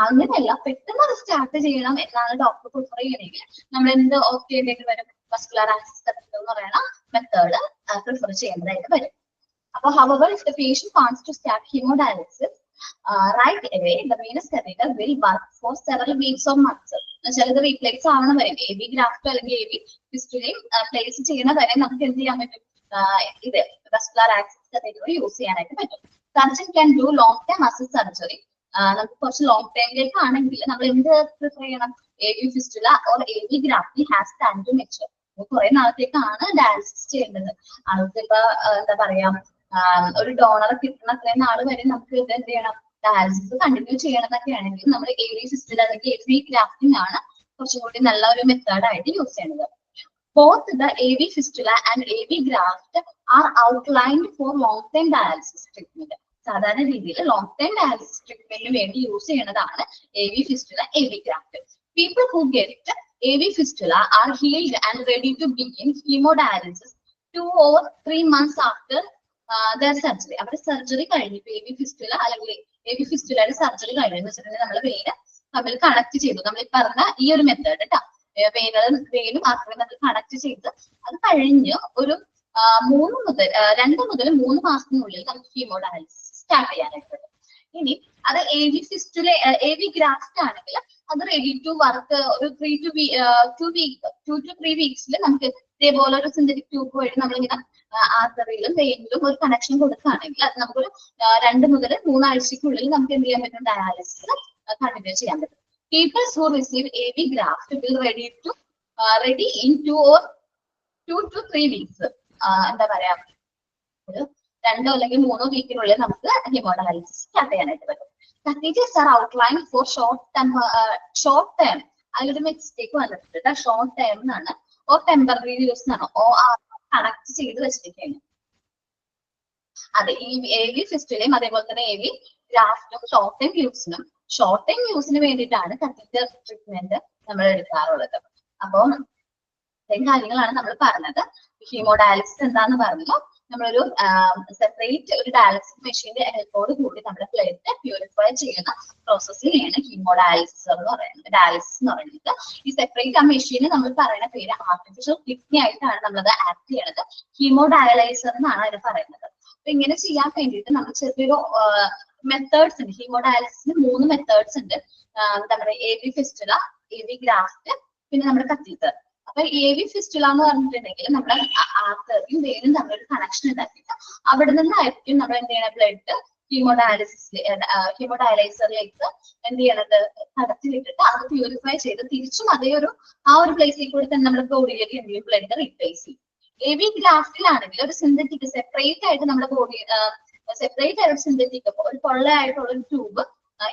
അങ്ങനെയല്ല, പെട്ടെന്ന് അത് സ്റ്റാർട്ട് ചെയ്യണം എന്നാണ് ഡോക്ടർ പ്രിഫർ ചെയ്യണമെങ്കിൽ നമ്മൾ എന്ത് ഓപ്റ്റ് ചെയ്യേണ്ടി വരും, വസ്കുലാർ ആക്സസ് കത്തീറ്റർ എന്ന് പറയുന്ന മെത്തേഡ് പ്രിഫർ ചെയ്യേണ്ടതായിട്ട് വരും. അപ്പോൾ however, if the patient wants to start hemodialysis right away, the venous catheter will work for several weeks or months. എന്നുവെച്ചാൽ ഇത് റീപ്ലേസ് ആവണ വരെ AV ഗ്രാഫ്റ്റ് അല്ലെങ്കിൽ AV ഫിസ്റ്റുലയും പ്ലേസ് ചെയ്യുന്ന വരെ നമുക്ക് എന്ത് ചെയ്യാൻ പറ്റും, ഇത് vascular access catheter യൂസ് ചെയ്യാനായിട്ട് പറ്റും. Surgeon can do long time assist surgery. നമുക്ക് കുറച്ച് ലോങ് ടൈമിലേക്ക് ആണെങ്കിൽ നമ്മൾ എന്ത് പ്രിഫർ ചെയ്യണം, AV fistula or AV graft has time to mature. കുറെ നാളത്തേക്കാണ് ഡയാലിസിസ് ചെയ്യേണ്ടത്. ആൾക്ക് ഇപ്പൊ എന്താ പറയാ, ഒരു ഡോണറെ കിട്ടുന്ന അത്രയും നാൾ വരെ നമുക്ക് ഇത് എന്ത് ചെയ്യണം, ഡയാലിസിസ് കണ്ടിന്യൂ ചെയ്യണമെന്നൊക്കെ ആണെങ്കിൽ നമ്മൾ AV ഫിസ്റ്റുല അല്ലെങ്കിൽ AV ഗ്രാഫ്റ്റിംഗ് ആണ് കുറച്ചും കൂടി നല്ല ഒരു മെത്തേഡ് ആയിട്ട് യൂസ് ചെയ്യുന്നത്. Both the AV fistula and AV graft are outlined for long-term dialysis treatment. സാധാരണ രീതിയിൽ ലോങ് ടൈം ഡയാലിസിസ് ട്രീറ്റ്മെന്റിന് വേണ്ടി യൂസ് ചെയ്യുന്നതാണ് AV fistula, AV graft. People who get AV fistula are healed and ready to begin hemodialysis 2 or 3 months after their surgery. അവരുടെ സർജറി കഴിഞ്ഞു, AV fistula അല്ലെങ്കിൽ AV fistulയുടെ സർജറി കഴിഞ്ഞെന്ന് വെച്ചിട്ടുണ്ടെങ്കിൽ നമ്മൾ വെയിന് തമ്മിൽ കണക്ട് ചെയ്തു. നമ്മൾ പറഞ്ഞ ഈ ഒരു മെത്തേഡ് കേട്ടോ, വെയിനും ആർട്ടറിയും തമ്മിൽ കണക്ട് ചെയ്ത് അത് കഴിഞ്ഞ് ഒരു 2 മുതൽ 3 മാസത്തിനുള്ളിൽ നമുക്ക് ഹീമോഡയാലിസിസ് സ്റ്റാർട്ട് ചെയ്യാനായിട്ട് പറ്റും. ഇനി അത് AV ഫിസ്റ്റുല AV ഗ്രാഫ്റ്റ് ആണെങ്കിൽ അത് റെഡി ടു വർക്ക് ഒരു 2 to 3 വീക്സിൽ നമുക്ക് ഇതേപോലെ ഒരു സിന്തറ്റിക് ട്യൂബ് വഴി നമ്മളിങ്ങനെ ആർട്ടറിയിലും വെയിനിലും ഒരു കണക്ഷൻ കൊടുക്കുകയാണെങ്കിൽ അത് നമുക്കൊരു 2 മുതൽ 3 ആഴ്ചക്കുള്ളിൽ നമുക്ക് എന്ത് ചെയ്യാൻ പറ്റും, ഡയാലിസിസ് കണ്ടിന്യൂ ചെയ്യാൻ പറ്റും. People who receive AV graft will ready in 2 to 3 weeks. എന്താ പറയാ, ഒരു 2 അല്ലെങ്കിൽ 3 വീക്കിനുള്ളിൽ നമുക്ക് ഹീമോഡയാലിസിസ് സ്റ്റാർട്ട് ചെയ്യാനായിട്ട് പറ്റും. Catheters are outlined for short term. അതിലൊരു മിസ്റ്റേക്ക് വന്നിട്ടുണ്ട്, ഷോർട്ട് ടൈം എന്നാണ്, ഓർ ടെമ്പററി യൂസ് എന്നാണ്, കണക്ട് ചെയ്ത് വെച്ചിരിക്കുകയാണ്. അതെ, ഈ AV ഫിസ്റ്റുലയും അതേപോലെ തന്നെ AV ഗ്രാഫ്റ്റും ഷോർട്ട് ടൈം യൂസിന് വേണ്ടിയിട്ടാണ് കത്തീറ്റർ ട്രീറ്റ്മെന്റ് നമ്മൾ എടുക്കാറുള്ളത്. അപ്പം ഇത്രയും കാര്യങ്ങളാണ് നമ്മൾ പറഞ്ഞത്. ഹീമോഡയാലിസിസ് എന്താന്ന് പറഞ്ഞു, നമ്മളൊരു സെപ്പറേറ്റ് ഒരു ഡയാലിസിസ് മെഷീന്റെ ഹെൽപ്പോട് കൂടി നമ്മുടെ ബ്ലഡ് പ്യൂരിഫൈ ചെയ്യുന്ന പ്രോസസ്സിനെയാണ് ഹീമോഡയാലിസിസ് എന്ന് പറയുന്നത്. ഡയാലിസിസ് എന്ന് പറയുന്നത് ഈ സെപ്പറേറ്റ് ആ മെഷീന് നമ്മൾ പറയുന്ന പേര് ആർട്ടിഫിഷ്യൽ കിഡ്നി ആയിട്ടാണ് നമ്മളത് ആക്ട് ചെയ്യുന്നത്. ഹീമോഡയലൈസർ എന്നാണ് അതിന് പറയുന്നത്. അപ്പൊ ഇങ്ങനെ ചെയ്യാൻ വേണ്ടിയിട്ട് നമ്മൾ ചെറിയൊരു മെത്തേഡ്സ് ഉണ്ട്. ഹീമോഡയാലിസിന് 3 മെത്തേഡ്സ് ഉണ്ട്. നമ്മുടെ AV ഫിസ്റ്റുല, AV ഗ്രാഫ്റ്റ്, പിന്നെ നമ്മുടെ കത്തീറ്റർ. അപ്പൊ AV ഫിസ്റ്റുല എന്ന് പറഞ്ഞിട്ടുണ്ടെങ്കിൽ നമ്മുടെ ആർട്ടറിയും വെയിനും തമ്മിലൊരു കണക്ഷൻ ഉണ്ടാക്കിയിട്ട് അവിടെ നിന്നായിരിക്കും നമ്മൾ എന്ത് ചെയ്യണ ബ്ലഡ് ഹീമോഡയലൈസറിലേക്ക് എന്ത് ചെയ്യണത്, കടത്തിലിട്ടിട്ട് അത് പ്യൂരിഫൈ ചെയ്ത് തിരിച്ചും അതേ ആ ഒരു പ്ലേസിൽ കൂടി തന്നെ നമ്മുടെ ബോഡിയിലേക്ക് എന്ത് ചെയ്യും, ബ്ലഡ് റീപ്ലേസ് ചെയ്യും. AV ഗ്രാഫ്റ്റിലാണെങ്കിൽ ഒരു സിന്തറ്റിക് സെപ്പറേറ്റ് ആയിട്ട് നമ്മുടെ ബോഡി സെപ്പറേറ്റ് ആയിട്ട് സിന്തറ്റിക് ഒരു പൊള്ളയായിട്ടുള്ള ഒരു ട്യൂബ്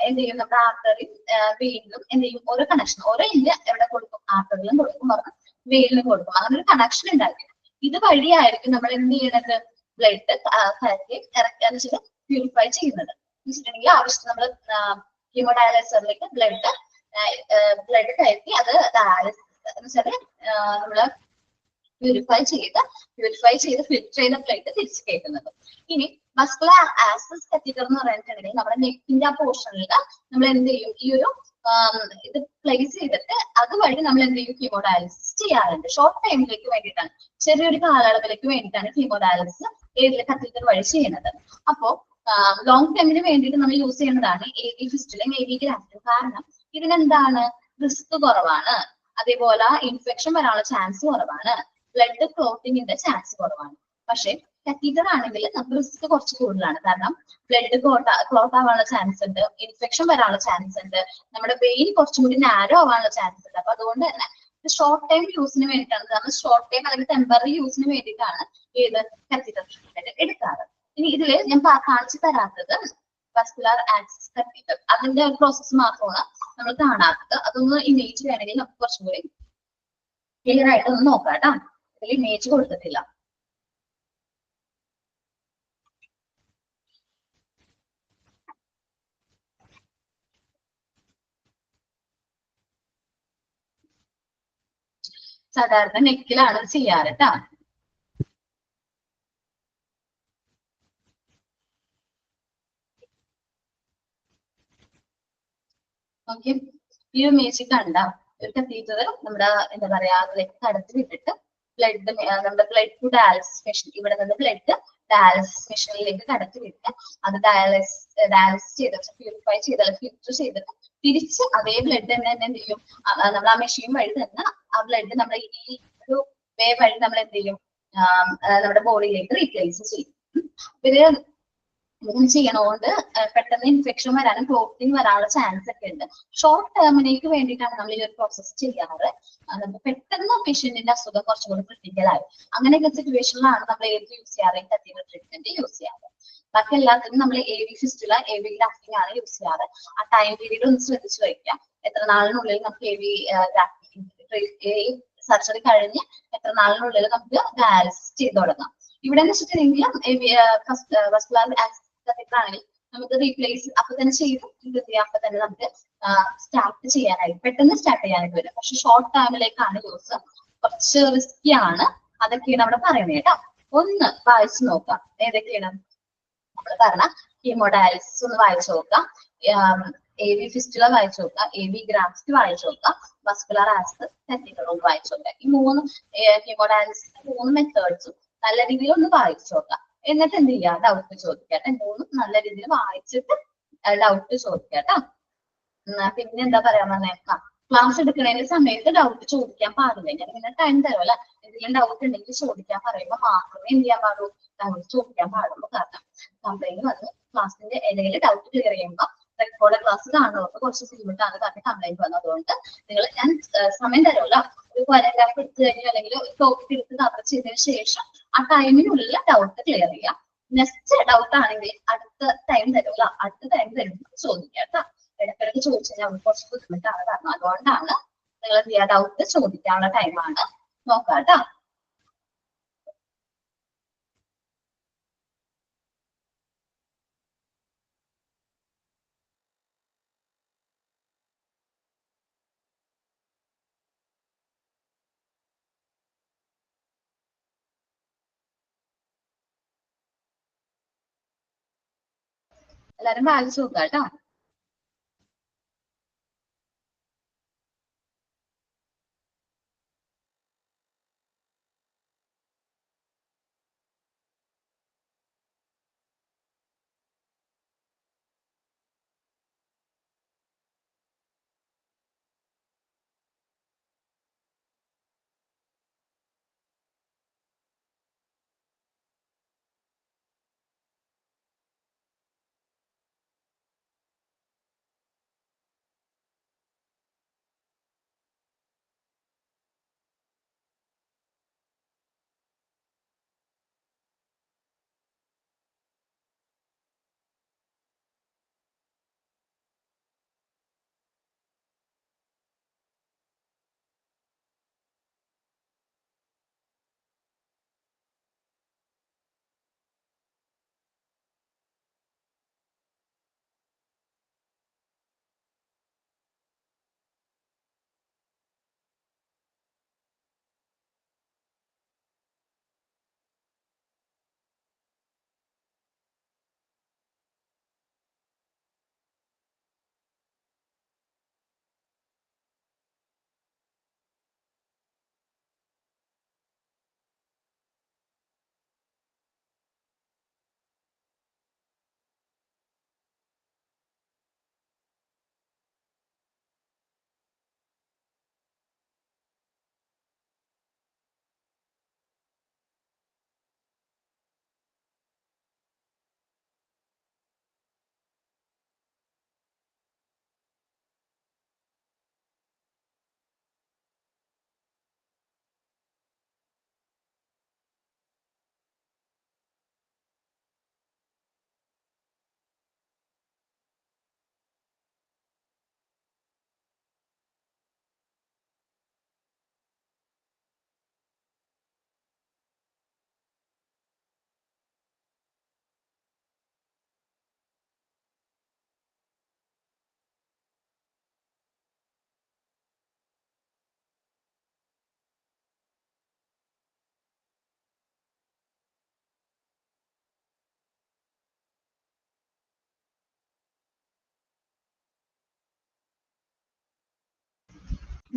എന്ത് ചെയ്യും, നമ്മുടെ ആർട്ടറിയും വെയിനിലും എന്ത് ചെയ്യും, ഓരോ കണക്ഷൻ ഓരോ ഇഞ്ച് എവിടെ കൊടുക്കും, ആർട്ടറിയിലും കൊടുക്കും, വെയിനിലും കൊടുക്കും. അങ്ങനെ ഒരു കണക്ഷൻ ഉണ്ടാക്കി ഇത് വഴിയായിരിക്കും നമ്മൾ എന്ത് ചെയ്യുന്നത്, ബ്ലഡ് ഇറക്കാന്ന് വെച്ചാൽ പ്യൂരിഫൈ ചെയ്യുന്നത്. വെച്ചിട്ടുണ്ടെങ്കിൽ ആവശ്യം നമ്മൾ ഹീമോഡയാലൈസറിലേക്ക് ബ്ലഡ് കയറ്റി അത് ഡയാലിസിസ് എന്ന് വെച്ചാൽ നമ്മള് പ്യൂരിഫൈ ചെയ്ത് ഫിൽറ്റർ ചെയ്ത ബ്ലഡ് തിരിച്ചു കയറ്റുന്നത്. ഇനി മസ്കുലർ ആക്സസ് കത്തീറ്റർ എന്ന് പറഞ്ഞിട്ടുണ്ടെങ്കിൽ നമ്മുടെ നെക്കിന്റെ ആ പോർഷനിൽ നമ്മൾ എന്ത് ചെയ്യും, ഈ ഒരു ഇത് പ്ലേസ് ചെയ്തിട്ട് അതുവഴി നമ്മൾ എന്ത് ചെയ്യും, ഹീമോഡയാലിസിസ് ചെയ്യാറുണ്ട്. ഷോർട്ട് ടൈമിലേക്ക് വേണ്ടിയിട്ടാണ്, ചെറിയൊരു കാലയളവിലേക്ക് വേണ്ടിയിട്ടാണ് ഹീമോഡയാലിസിസ് ഏതിലെ കത്തീറ്റർ വഴി ചെയ്യുന്നത്. അപ്പോ ലോങ് ടൈമിന് വേണ്ടിയിട്ട് നമ്മൾ യൂസ് ചെയ്യുന്നതാണ് AV ഫിസ്റ്റുലയും AV ഗ്രാഫ്റ്റും. കാരണം ഇതിനെന്താണ്, റിസ്ക് കുറവാണ്, അതേപോലെ ഇൻഫെക്ഷൻ വരാനുള്ള ചാൻസ് കുറവാണ്, ബ്ലഡ് ക്ലോട്ടിങ്ങിന്റെ ചാൻസ് കുറവാണ്. പക്ഷെ കത്തീറ്റർ ആണെങ്കിൽ നമുക്ക് റിസ്ക് കുറച്ച് കൂടുതലാണ്. കാരണം ബ്ലഡ് ക്ലോട്ട് ആവാനുള്ള ചാൻസ് ഉണ്ട്, ഇൻഫെക്ഷൻ വരാനുള്ള ചാൻസ് ഉണ്ട്, നമ്മുടെ വെയിൻ കുറച്ചും കൂടി നാരോ ആവാനുള്ള ചാൻസ് ഉണ്ട്. അപ്പൊ അതുകൊണ്ട് തന്നെ ഷോർട്ട് ടൈം യൂസിന് വേണ്ടിയിട്ടാണ്, നമ്മൾ ഷോർട്ട് ടൈം അല്ലെങ്കിൽ ടെമ്പററി യൂസിന് വേണ്ടിയിട്ടാണ് ഏത് കത്തീറ്റർ ട്രീറ്റ്മെന്റ് എടുക്കാറ്. ഇനി ഇതില് ഞാൻ കാണിച്ചു തരാത്തത് vascular access catheter, അതിന്റെ ഒരു പ്രോസസ്സ് മാത്രമാണ് നമ്മൾ കാണാത്തത്. അതൊന്ന് ഇമേജ് വേണമെങ്കിൽ നമുക്ക് കുറച്ചും കൂടി ക്ലിയർ ആയിട്ട് ഒന്ന് നോക്കാം കേട്ടോ. ഇതിൽ ഇമേജ് കൊടുത്തിട്ടില്ല. സാധാരണ നെക്കിലാണ് ചെയ്യാറ് കേട്ടോ. ഓക്കെ, ഈ ഒരു ഇമേജ് കണ്ട ഒരു കത്തീറ്റർ നമ്മുടെ എന്താ പറയാ അതിലേക്ക് കടത്തി വിട്ടിട്ട് നമ്മുടെ ബ്ലഡ് ടു ഡയാലിസിസ് മെഷീൻ, ഇവിടെ നിന്ന് ബ്ലഡ് ഡയാലിസിസ് മെഷീനിലേക്ക് കടത്തി വിട്ട് അത് ഡയാലിസിസ് ചെയ്തിട്ട് പ്യൂരിഫൈ ചെയ്ത് ഫിൽറ്റർ ചെയ്തിട്ട് തിരിച്ച് അതേ ബ്ലഡ് തന്നെ എന്ത് ചെയ്യും, നമ്മൾ ആ മെഷീൻ വഴി തന്നെ ആ ബ്ലഡ് നമ്മൾ ഈ ഒരു വേ വഴി നമ്മൾ എന്ത് ചെയ്യും, നമ്മുടെ ബോഡിയിലേക്ക് റീപ്ലേസ് ചെയ്യും. പിന്നെ ഇങ്ങനെ ചെയ്യണോണ്ട് പെട്ടെന്ന് ഇൻഫെക്ഷൻ വരാനും ക്ലോട്ടിങ് വരാനുള്ള ചാൻസ് ഒക്കെ ഉണ്ട്. ഷോർട്ട് ടേമിനേക്ക് വേണ്ടിയിട്ടാണ് നമ്മൾ ഈ ഒരു പ്രോസസ്സ് ചെയ്യാറ്. നമുക്ക് പെട്ടെന്ന് പേഷ്യന്റിന്റെ അസുഖം കുറച്ചും കൂടി ക്രിട്ടിക്കൽ ആയി അങ്ങനെയൊക്കെ സിറ്റുവേഷനിലാണ് നമ്മൾ ഏത് യൂസ് ചെയ്യാറ്, കത്തീവ് ട്രീറ്റ്മെന്റ് യൂസ് ചെയ്യാറ്. ബാക്കി എല്ലാത്തിനും നമ്മൾ AV ഫിസ്റ്റുല AV ഗ്രാഫ്റ്റിംഗ് ആണ് യൂസ് ചെയ്യാറ്. ആ ടൈം പീരീഡ് ഒന്ന് ശ്രദ്ധിച്ചു വയ്ക്കാം. എത്ര നാളിനുള്ളിൽ നമുക്ക് AV സർജറി കഴിഞ്ഞ് എത്ര നാളിനുള്ളിൽ നമുക്ക് ഡയാലിസിസ് ചെയ്ത് തുടങ്ങാം. ഇവിടെ എന്ന് വെച്ചിട്ടുണ്ടെങ്കിൽ വസ്കുലർ ആണെങ്കിൽ നമുക്ക് റീപ്ലേസ് അപ്പൊ തന്നെ ചെയ്ത് അപ്പൊ തന്നെ നമുക്ക് സ്റ്റാർട്ട് ചെയ്യാനായിട്ട് പെട്ടെന്ന് സ്റ്റാർട്ട് ചെയ്യാനായിട്ട് വരും. പക്ഷെ ഷോർട്ട് ടൈമിലേക്കാണ് യൂസ്, കുറച്ച് റിസ്കി ആണ്. അതൊക്കെയാണ് അവിടെ പറയുന്നത് കേട്ടോ. ഒന്ന് വായിച്ചു നോക്കാം ഏതൊക്കെയാണ് നമ്മൾ പറഞ്ഞ ഹീമോഡയാലിസിസ് ഒന്ന് വായിച്ചു നോക്കാം, AV ഫിസ്റ്റുല വായിച്ചു നോക്കാം, AV ഗ്രാഫ്റ്റ് വായിച്ചു നോക്കാം, വസ്കുലർ ആക്സിസ് ടെക്നിക്കൽ വായിച്ചു നോക്കാം. ഈ മൂന്ന് ഹീമോഡയാലിസിസ് 3 മെത്തേഡ്സും നല്ല രീതിയിൽ ഒന്ന് വായിച്ചു നോക്കാം. എന്നിട്ട് എന്ത് ചെയ്യാം, ഡൗട്ട് ചോദിക്കട്ടെ. മൂന്നും നല്ല രീതിയിൽ വായിച്ചിട്ട് ഡൗട്ട് ചോദിക്കട്ടോ. പിന്നെ എന്താ പറയാൻ പറഞ്ഞേക്കാം, ക്ലാസ് എടുക്കുന്നതിന്റെ സമയത്ത് ഡൗട്ട് ചോദിക്കാൻ പാടില്ല. ഞാൻ പിന്നെ ടൈം തരുമല്ല, എന്തെങ്കിലും ഡൗട്ട് ഉണ്ടെങ്കിൽ ചോദിക്കാൻ പറയുമ്പോൾ മാത്രമേ എന്ത് ചെയ്യാൻ പാടുള്ളൂ, ഡൗട്ട് ചോദിക്കാൻ പാടുള്ളൂ. കാരണം കംപ്ലൈന്റ് വന്ന് ക്ലാസ്സിന്റെ ഇടയിൽ ഡൗട്ട് ക്ലിയർ ചെയ്യുമ്പോൾ റെക്കോർഡ് ക്ലാസ് കാണുന്നവർക്ക് കുറച്ച് ബുദ്ധിമുട്ടാണ് കാരണം കംപ്ലൈന്റ് വന്നത്. അതുകൊണ്ട് ഞാൻ സമയം തരുമല്ലോ, ഒരു പാരഗ്രാഫ് എടുത്തു കഴിഞ്ഞു അല്ലെങ്കിൽ ഒരു ടോപ്പിക് എടുത്ത് കവർ ചെയ്തതിനു ശേഷം ആ ടൈമിനുള്ളിൽ ഡൗട്ട് ക്ലിയർ ചെയ്യാം. നെക്സ്റ്റ് ഡൗട്ട് ആണെങ്കിൽ അടുത്ത ടൈം തരുമല്ലോ, അടുത്ത ടൈം തരുമ്പോൾ ചോദിക്കാം കേട്ടോ. ഇടയ്ക്കിടയ്ക്ക് ചോദിച്ചു കഴിഞ്ഞാൽ അവർക്ക് കുറച്ച് ബുദ്ധിമുട്ടാണ്. കാരണം അതുകൊണ്ടാണ് നിങ്ങൾ എന്ത് ചെയ്യുക, ഡൗട്ട് ചോദിക്കാനുള്ള ടൈമാണ് നോക്കാം കേട്ടോ. എല്ലാരും വായിച്ചു നോക്കാം കേട്ടോ.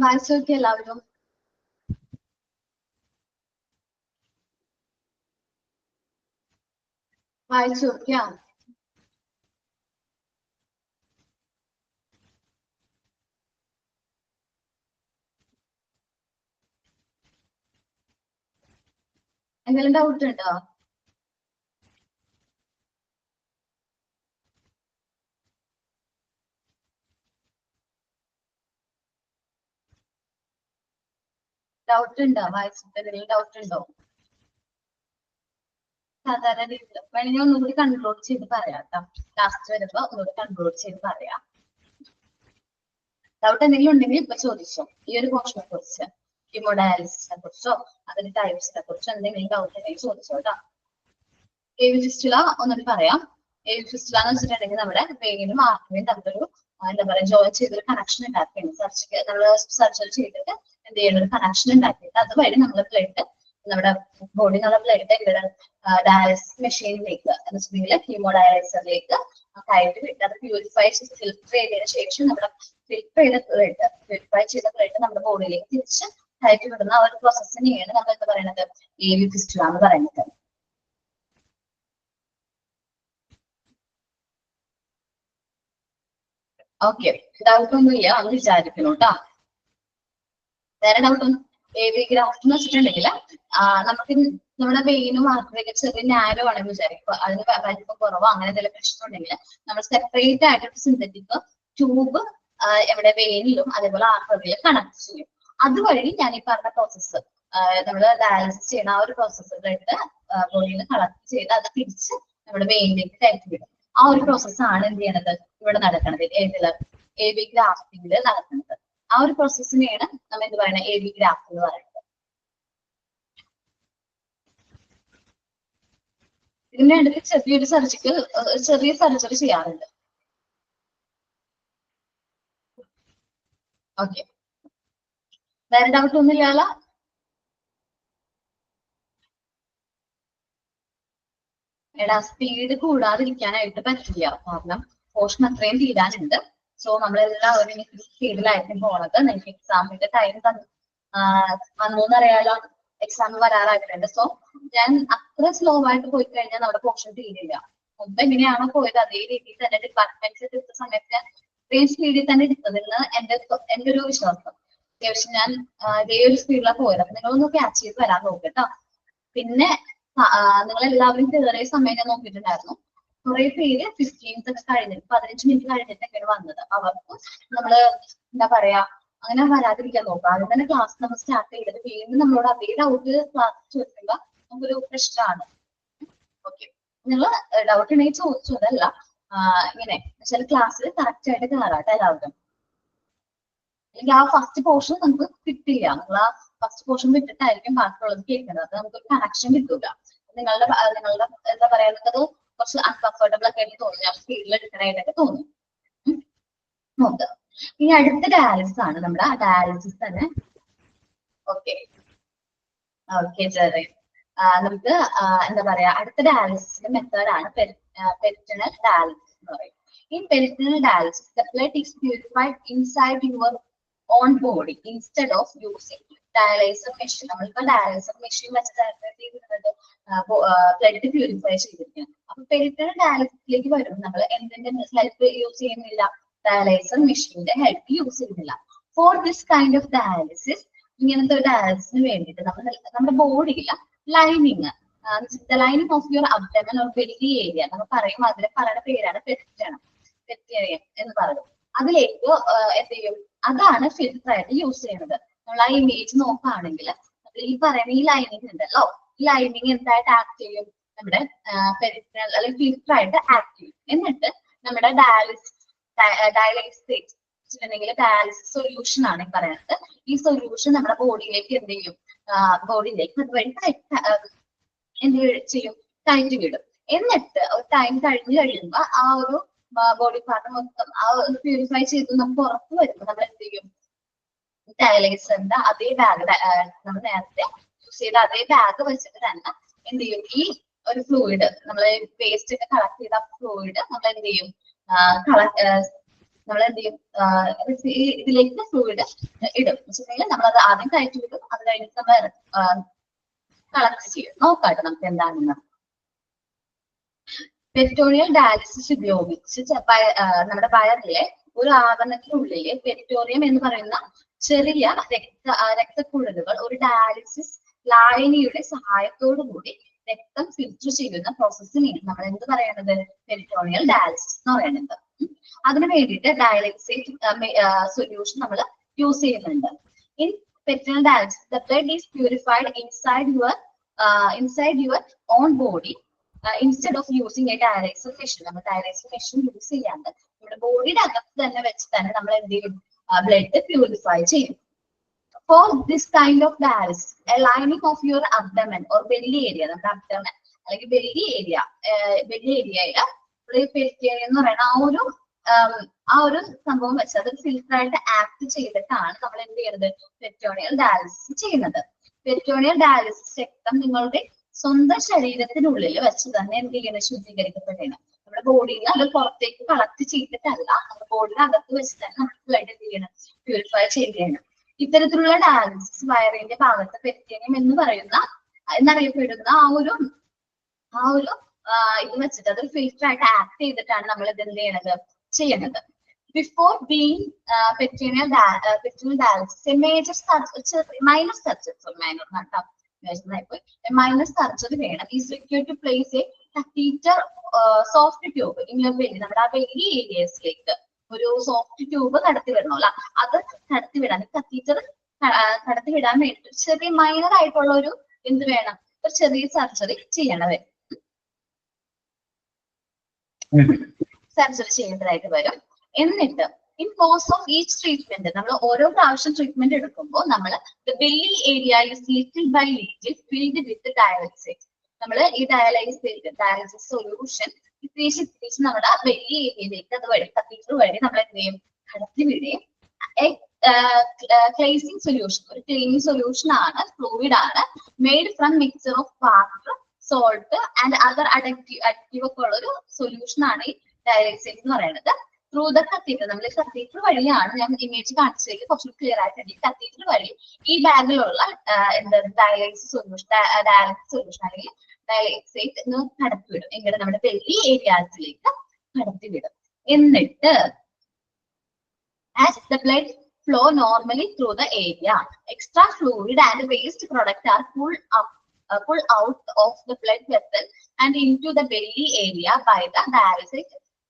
വായിച്ചു നോക്കിയ എല്ലാവരും. വായിച്ചു നോക്കിയാ? എന്തെങ്കിലും ഡൗട്ട് ഉണ്ടോ? ഡൗട്ട് ഉണ്ടോ? വായിച്ചിട്ട് എന്തെങ്കിലും ഡൗട്ട് ഉണ്ടോ? സാധാരണ രീതിയിൽ വേണമെങ്കിൽ ഒന്നുകൂടി കൺട്രോൾ ചെയ്ത് പറയാം കേട്ടോ. ലാസ്റ്റ് വരുമ്പോ ഒന്നുകൂടി കൺട്രോൾ ചെയ്ത് പറയാം. ഡൗട്ട് എന്തെങ്കിലും ഉണ്ടെങ്കിൽ ഇപ്പൊ ചോദിച്ചോ. ഈ ഒരു പോർഷനെ കുറിച്ച്, ഹീമോഡയാലിസിസിനെ കുറിച്ചോ അതിന്റെ ടൈപ്സിനെ കുറിച്ചോ എന്തെങ്കിലും ഡൗട്ട് ഉണ്ടെങ്കിൽ ചോദിച്ചോ കേട്ടോ. ഏവി ഫിസ്റ്റുല ഒന്നുകൂടി പറയാം. ഏവി ഫിസ്റ്റുല എന്ന് വെച്ചിട്ടുണ്ടെങ്കിൽ നമ്മുടെ വെയിനും ആർട്ടറിയും തമ്മിലൊരു എന്താ പറയാ ജോയിൻ ചെയ്തൊരു കണക്ഷൻ ഉണ്ടാക്കിയാണ്. സർജറി ചെയ്തിട്ട് എന്ത് ചെയ്യണം, ഒരു കണക്ഷൻ ഉണ്ടാക്കിയിട്ട് അതുവഴി നമ്മൾ ബ്ലഡ് നമ്മുടെ ബോഡിയിൽ നിന്നുള്ള ബ്ലഡ് ഇവിടെ ഡയാലിസിസ് മെഷീനിലേക്ക് എന്ന് വെച്ചിട്ടുണ്ടെങ്കിൽ ഹീമോഡയാലൈസറിലേക്ക് കയറ്റി വിട്ട് അത് പ്യൂരിഫൈ ഫിൽറ്റർ ചെയ്തതിനു ശേഷം നമ്മുടെ പ്യൂരിഫൈ ചെയ്ത ബ്ലഡ് നമ്മുടെ ബോഡിയിലേക്ക് തിരിച്ച് കയറ്റി വിടുന്ന ആ ഒരു പ്രോസസ്സിനെയാണ് നമ്മൾ എന്താ പറയുന്നത്, ഏവി ഫിസ്റ്റുല എന്ന് പറയുന്നത്. ഓക്കെ, ഡൗട്ട് ഒന്നും ഇല്ല എന്ന് വിചാരിക്കുന്നു കേട്ടോ. വേറെ ഡൗട്ട് ഒന്നും? ഏവി ഗ്രാഫ്റ്റ് എന്ന് വെച്ചിട്ടുണ്ടെങ്കിൽ നമുക്ക് നമ്മുടെ വെയിനും ആർട്ടറിയൊക്കെ ചെറിയ നാരോ ആണെന്ന് വിചാരിക്കും. അതിന് വലിപ്പം കുറവോ അങ്ങനെ എന്തെങ്കിലും പ്രശ്നം ഉണ്ടെങ്കിൽ നമ്മൾ സെപ്പറേറ്റ് ആയിട്ട് സിന്തറ്റിക് ട്യൂബ് എവിടെ വെയിനിലും അതേപോലെ ആർട്ടറിയിലും കണക്ട് ചെയ്യും. അതുവഴി ഞാൻ ഈ പറഞ്ഞ പ്രോസസ്സ് നമ്മൾ ഡയാലിസിസ് ചെയ്യുന്ന ആ ഒരു പ്രോസസ്സ് ബ്ലഡ് ബോഡിയിൽ നിന്ന് കളക്ട് ചെയ്ത് അത് തിരിച്ച് നമ്മുടെ വെയിനിലേക്ക് കയറ്റി വിടും. ആ ഒരു പ്രോസസ്സാണ് എന്ത് ചെയ്യണത് ഇവിടെ നടക്കുന്നത്, ഏതില് ഏവി ഗ്രാഫ്റ്റിംഗില് നടക്കുന്നത്. ആ ഒരു പ്രോസസ്സിനെയാണ് നമ്മൾ എന്ത് പറയുന്നത്, ഏവി ഗ്രാഫ്റ്റ് എന്ന് പറയുന്നത്. ഇതിന്റെ ഇടയ്ക്ക് ചെറിയ സർജറി ചെയ്യാറുണ്ട്. ഓക്കെ, വേറെ ഡൗട്ട് ഒന്നും ഇല്ലാലോ? എടാ സ്പീഡ് കൂടാതിരിക്കാനായിട്ട് പറ്റില്ല, കാരണം പോർഷൻ അത്രയും തീരാനുണ്ട്. സോ നമ്മളെല്ലാവരും സ്പീഡിലായിരിക്കും പോണത്. നിങ്ങൾക്ക് എക്സാമിന്റെ ടൈം വന്നു എന്നറിയാലോ, എക്സാം വരാറായിട്ടുണ്ട്. സോ ഞാൻ അത്ര സ്ലോ ആയിട്ട് പോയി കഴിഞ്ഞാൽ നമ്മുടെ പോർഷൻ തീരില്ല. മുമ്പ് എങ്ങനെയാണോ പോയത് അതേ രീതിയിൽ തന്നെ ഡിപ്പാർട്ട്മെന്റ്സ് എടുത്ത സമയത്ത് ഇത്രയും സ്പീഡിൽ തന്നെ എടുത്തതെന്ന് എന്റെ ഒരു വിശ്വാസം. അത്യാവശ്യം ഞാൻ ഇതേ ഒരു സ്പീഡിലാണ് പോയത്. അപ്പൊ നിങ്ങളൊന്ന് ക്യാച്ച് ചെയ്ത് വരാൻ നോക്കട്ടോ. പിന്നെ നിങ്ങൾ എല്ലാവരും കയറിയ സമയം ഞാൻ നോക്കിയിട്ടുണ്ടായിരുന്നു. കുറെ പേര് 15 ഒക്കെ കഴിഞ്ഞിട്ട് 15 മിനിറ്റ് കഴിഞ്ഞിട്ടൊക്കെയാണ് വന്നത്. അവർക്ക് നമ്മള് എന്താ പറയാ അങ്ങനെ വരാതിരിക്കാൻ നോക്കാം. ആദ്യം തന്നെ ക്ലാസ് നമ്മൾ സ്റ്റാർട്ട് ചെയ്തിട്ട് വീണ്ടും നമ്മളോട് അതേ ഡൗട്ട് ക്ലാസ് ചോദിക്കുമ്പോ നമുക്കൊരു പ്രശ്നമാണ്. ഓക്കെ, നിങ്ങൾ ഡൗട്ട് ഉണ്ടെങ്കിൽ ചോദിച്ചതല്ല, ഇങ്ങനെ ചില ക്ലാസ്സിൽ കറക്റ്റ് ആയിട്ട് കയറാട്ടെ എല്ലാവരും. അല്ലെങ്കിൽ ആ ഫസ്റ്റ് പോർഷൻ നമുക്ക് കിട്ടില്ല. നിങ്ങൾ ആ ഫസ്റ്റ് പോർഷൻ വിട്ടിട്ടായിരിക്കും ബാക്കിയുള്ളത് കേൾക്കുന്നത്. അത് നമുക്കൊരു കണക്ഷൻ കിട്ടൂല. നിങ്ങളുടെ എന്താ പറയാ, നിങ്ങൾക്കത് കുറച്ച് അൺകംഫർട്ടബിൾ ഒക്കെ ആയിട്ട് തോന്നി, ആ സ്പീഡിൽ എടുക്കാനായിട്ടൊക്കെ തോന്നി. നോക്കുക, ഇനി അടുത്ത ഡയാലിസിസ് ആണ് നമ്മുടെ ആ ഡയാലിസിസ് തന്നെ. ഓക്കെ ഓക്കെ ചെറിയ നമുക്ക് എന്താ പറയാ, അടുത്ത ഡയാലിസിന്റെ മെത്തേഡാണ് പെരിറ്റണൽ ഡയാലിസിസ് എന്ന് പറയും. In peritoneal dialysis, the blood is purified inside your own body instead of using dialyzer machine. നമ്മളിപ്പോ ഡയാലിസർ മെഷീൻ വെച്ചിട്ട് ബ്ലഡ് പ്യൂരിഫൈ ചെയ്തിരിക്കുന്നത്. അപ്പൊ പെരിറ്റണൽ ഡയാലിസിസിലേക്ക് വരുമ്പോൾ നമ്മൾ എന്തിന്റെ ഹെൽപ്പ് യൂസ് ചെയ്യുന്നില്ല, ഡയാലൈസർ മെഷീന്റെ ഹെൽപ്പ് യൂസ് ചെയ്യുന്നില്ല. For this kind of dialysis, ഇങ്ങനത്തെ ഒരു ഡയാലിസിന് വേണ്ടിയിട്ട് നമ്മുടെ ബോഡിയിലെ lining, the lining of your abdomen or belly area, നമ്മൾ പറയും അതിനെ പറയുന്ന പേരാണ് പെരിറ്റണം, പെരിറ്റേറിയം എന്ന് പറയും. അതിലേക്ക് എന്ത് ചെയ്യും, അതാണ് ഫിൽറ്റർ ആയിട്ട് യൂസ് ചെയ്യുന്നത്. നമ്മൾ ആ ഇമേജ് നോക്കുകയാണെങ്കിൽ ഈ പറയുന്ന ഈ ലൈനിങ് ഉണ്ടല്ലോ, ഈ ലൈനിങ് എന്തായിട്ട് ആക്ട് ചെയ്യും, നമ്മുടെ പെരിറ്റണൽ അല്ലെങ്കിൽ ഫിൽറ്റർ ആയിട്ട് ആക്ട് ചെയ്യും. എന്നിട്ട് നമ്മുടെ ഡയാലിസിസ് ഡയാലിസിസ് സൊല്യൂഷൻ ആണ് ഈ പറയുന്നത്. ഈ സൊല്യൂഷൻ നമ്മുടെ ബോഡിയിലേക്ക് എന്ത് ചെയ്യും, ബോഡിയിലേക്ക് അതുവഴി എന്ത് ചെയ്യും, കയറ്റി വിടും. എന്നിട്ട് ഒരു ടൈം കഴിഞ്ഞ് കഴിയുമ്പോ ആ ഒരു ബോഡി പാർട്ട് മൊത്തം ആ പ്യൂരിഫൈ ചെയ്ത് നമുക്ക് പുറത്ത് വരുമ്പോൾ നമ്മൾ എന്ത് ചെയ്യും, ഡയാലൈസറിന്റെ അതേ ബാഗ്, നമ്മൾ നേരത്തെ യൂസ് ചെയ്ത അതേ ബാഗ് വെച്ചിട്ട് തന്നെ എന്ത് ചെയ്യും, ഈ ഒരു ഫ്ലൂയിഡ് നമ്മൾ വേസ്റ്റ് ഒക്കെ കളക്ട് ചെയ്ത ഫ്ലൂയിഡ് നമ്മൾ എന്ത് ചെയ്യും, നമ്മൾ എന്ത് ചെയ്യും, ഇതിലേക്ക് ഫ്ലൂയിഡ് ഇടും. വെച്ചിട്ടുണ്ടെങ്കിൽ നമ്മളത് ആദ്യം കയറ്റി വിടും, അത് കഴിഞ്ഞിട്ട് നമ്മൾ കളക്ട് ചെയ്യും. നോക്കാട്ടെ നമുക്ക് എന്താണെന്ന്. പെരിറ്റോണിയൽ ഡയാലിസിസ് ഉപയോഗിച്ച് നമ്മുടെ വയറിലെ ഒരു ആവരണത്തിനുള്ളിൽ പെരിറ്റോറിയം എന്ന് പറയുന്ന ചെറിയ രക്തക്കുഴലുകൾ ഒരു ഡയാലിസിസ് ലായനിയുടെ സഹായത്തോടു കൂടി രക്തം ഫിൽറ്റർ ചെയ്യുന്ന പ്രോസസ്സിനെയാണ് നമ്മൾ എന്ത് പറയുന്നത് പെരിറ്റോണിയൽ ഡയാലിസിസ് എന്ന് പറയുന്നത്. അതിനു വേണ്ടിയിട്ട് ഡയാലിസിസ് സൊല്യൂഷൻ നമ്മൾ യൂസ് ചെയ്യുന്നുണ്ട്. In peritoneal dialysis the blood is purified inside your own body instead of using a dialysis machine. നമ്മൾ ഡയാലിസിസ് മെഷീൻ യൂസ് ചെയ്യാണ്ട് നമ്മുടെ ബോഡിയുടെ അകത്ത് തന്നെ വെച്ച് തന്നെ നമ്മൾ എന്ത് ചെയ്യും ബ്ലഡ് പ്യൂരിഫൈ ചെയ്യും. For this kind of dialysis, a lining of your abdomen or belly area, നമ്മുടെ abdomen അല്ലെങ്കിൽ belly area ഏരിയയില് പെരിറ്റോണിയം എന്ന് പറയുന്ന ആ ഒരു സംഭവം വെച്ച് അത് ഫിൽറ്റർ ആയിട്ട് ആക്ട് ചെയ്തിട്ടാണ് നമ്മൾ എന്ത് ചെയ്യുന്നത് പെരിറ്റോണിയൽ ഡയാലിസിസ് ചെയ്യുന്നത്. പെരിറ്റോണിയൽ ഡയാലിസിസ് രക്തം നിങ്ങളുടെ സ്വന്തം ശരീരത്തിനുള്ളിൽ വെച്ച് തന്നെ എന്ത് ചെയ്യണം ശുദ്ധീകരിക്കപ്പെടണം. നമ്മുടെ ബോഡിയിൽ അത് പുറത്തേക്ക് കളക്ട് ചെയ്തിട്ടല്ല, നമ്മുടെ ബോഡിയുടെ അകത്ത് വെച്ച് തന്നെ നമ്മൾ ബ്ലഡ് എന്ത് ചെയ്യണം പ്യൂരിഫൈ ചെയ്യണം. ഇത്തരത്തിലുള്ള ഡയാലിസിസ് വയറിന്റെ ഭാഗത്ത് പെരിറ്റോണിയം എന്നറിയപ്പെടുന്ന ആ ഒരു ഇത് വെച്ചിട്ട് അത് ഫിൽറ്റർ ആയിട്ട് ആക്ട് ചെയ്തിട്ടാണ് നമ്മൾ ഇത് എന്ത് ചെയ്യണത്. Before being peritoneal dialysis minor surgery വേണം. Is required to place a catheter soft tube in your belly. നമ്മുടെ ആ ബെല്ലി ഏരിയസിലേക്ക് ഒരു സോഫ്റ്റ് ട്യൂബ് കടത്തി വിടണമല്ലോ, അത് കടത്തി വിടാൻ കത്തീറ്റർ കടത്തി വിടാൻ വേണ്ടിട്ട് ചെറിയ മൈനർ ആയിട്ടുള്ള ഒരു എന്ത് വേണം ഒരു ചെറിയ സർജറി ചെയ്യേണ്ടത് ചെയ്യേണ്ടതായിട്ട് വരും. എന്നിട്ട് in course of each treatment നമ്മൾ ഓരോ പ്രാവശ്യം ട്രീറ്റ്മെന്റ് എടുക്കുമ്പോൾ നമ്മൾ belly area is little by little filled with dialysis. നമ്മൾ ഈ ഡയാലിസിസ് സൊല്യൂഷൻ ഇത്തിരിച്ച് നമ്മുടെ ബെല്ലി ഏരിയയിലേക്ക് അത് വഴി കത്തീറ്റർ വഴി നമ്മൾ എന്ത് ചെയ്യും കടത്തി വിടുകയും ക്ലേസിംഗ് സൊല്യൂഷൻ ഒരു ക്ലീനിങ് സൊല്യൂഷൻ ആണ്, ഫ്ലൂയിഡ് ആണ്, made from mixer of water, salt and other addictive ഒക്കെ ഉള്ള ഒരു സൊല്യൂഷൻ ആണ് ഈ ഡയാലിസിസ് എന്ന് പറയുന്നത്. ത്രൂ ദ കത്തീറ്റർ നമ്മൾ കത്തീറ്റർ വഴിയാണ് ഞാൻ ഇമേജ് കാണിച്ചതിൽ കുറച്ചുകൂടി ക്ലിയർ ആയിട്ടുണ്ട്. ഈ കത്തീറ്റർ വഴി ഈ ബാഗിലുള്ള ഡയാലിസിസ് സൊല്യൂഷൻ അല്ലെങ്കിൽ ഡയാലിസേറ്റ് എന്ന് കടത്തിവിടും. എങ്ങനെ നമ്മുടെ ബെല്ലി ഏരിയാസിലേക്ക് കടത്തിവിടും. എന്നിട്ട് as the blood flow normally through the area, extra fluid and waste product are pulled out of the blood vessel and into the belly area by the dialysis.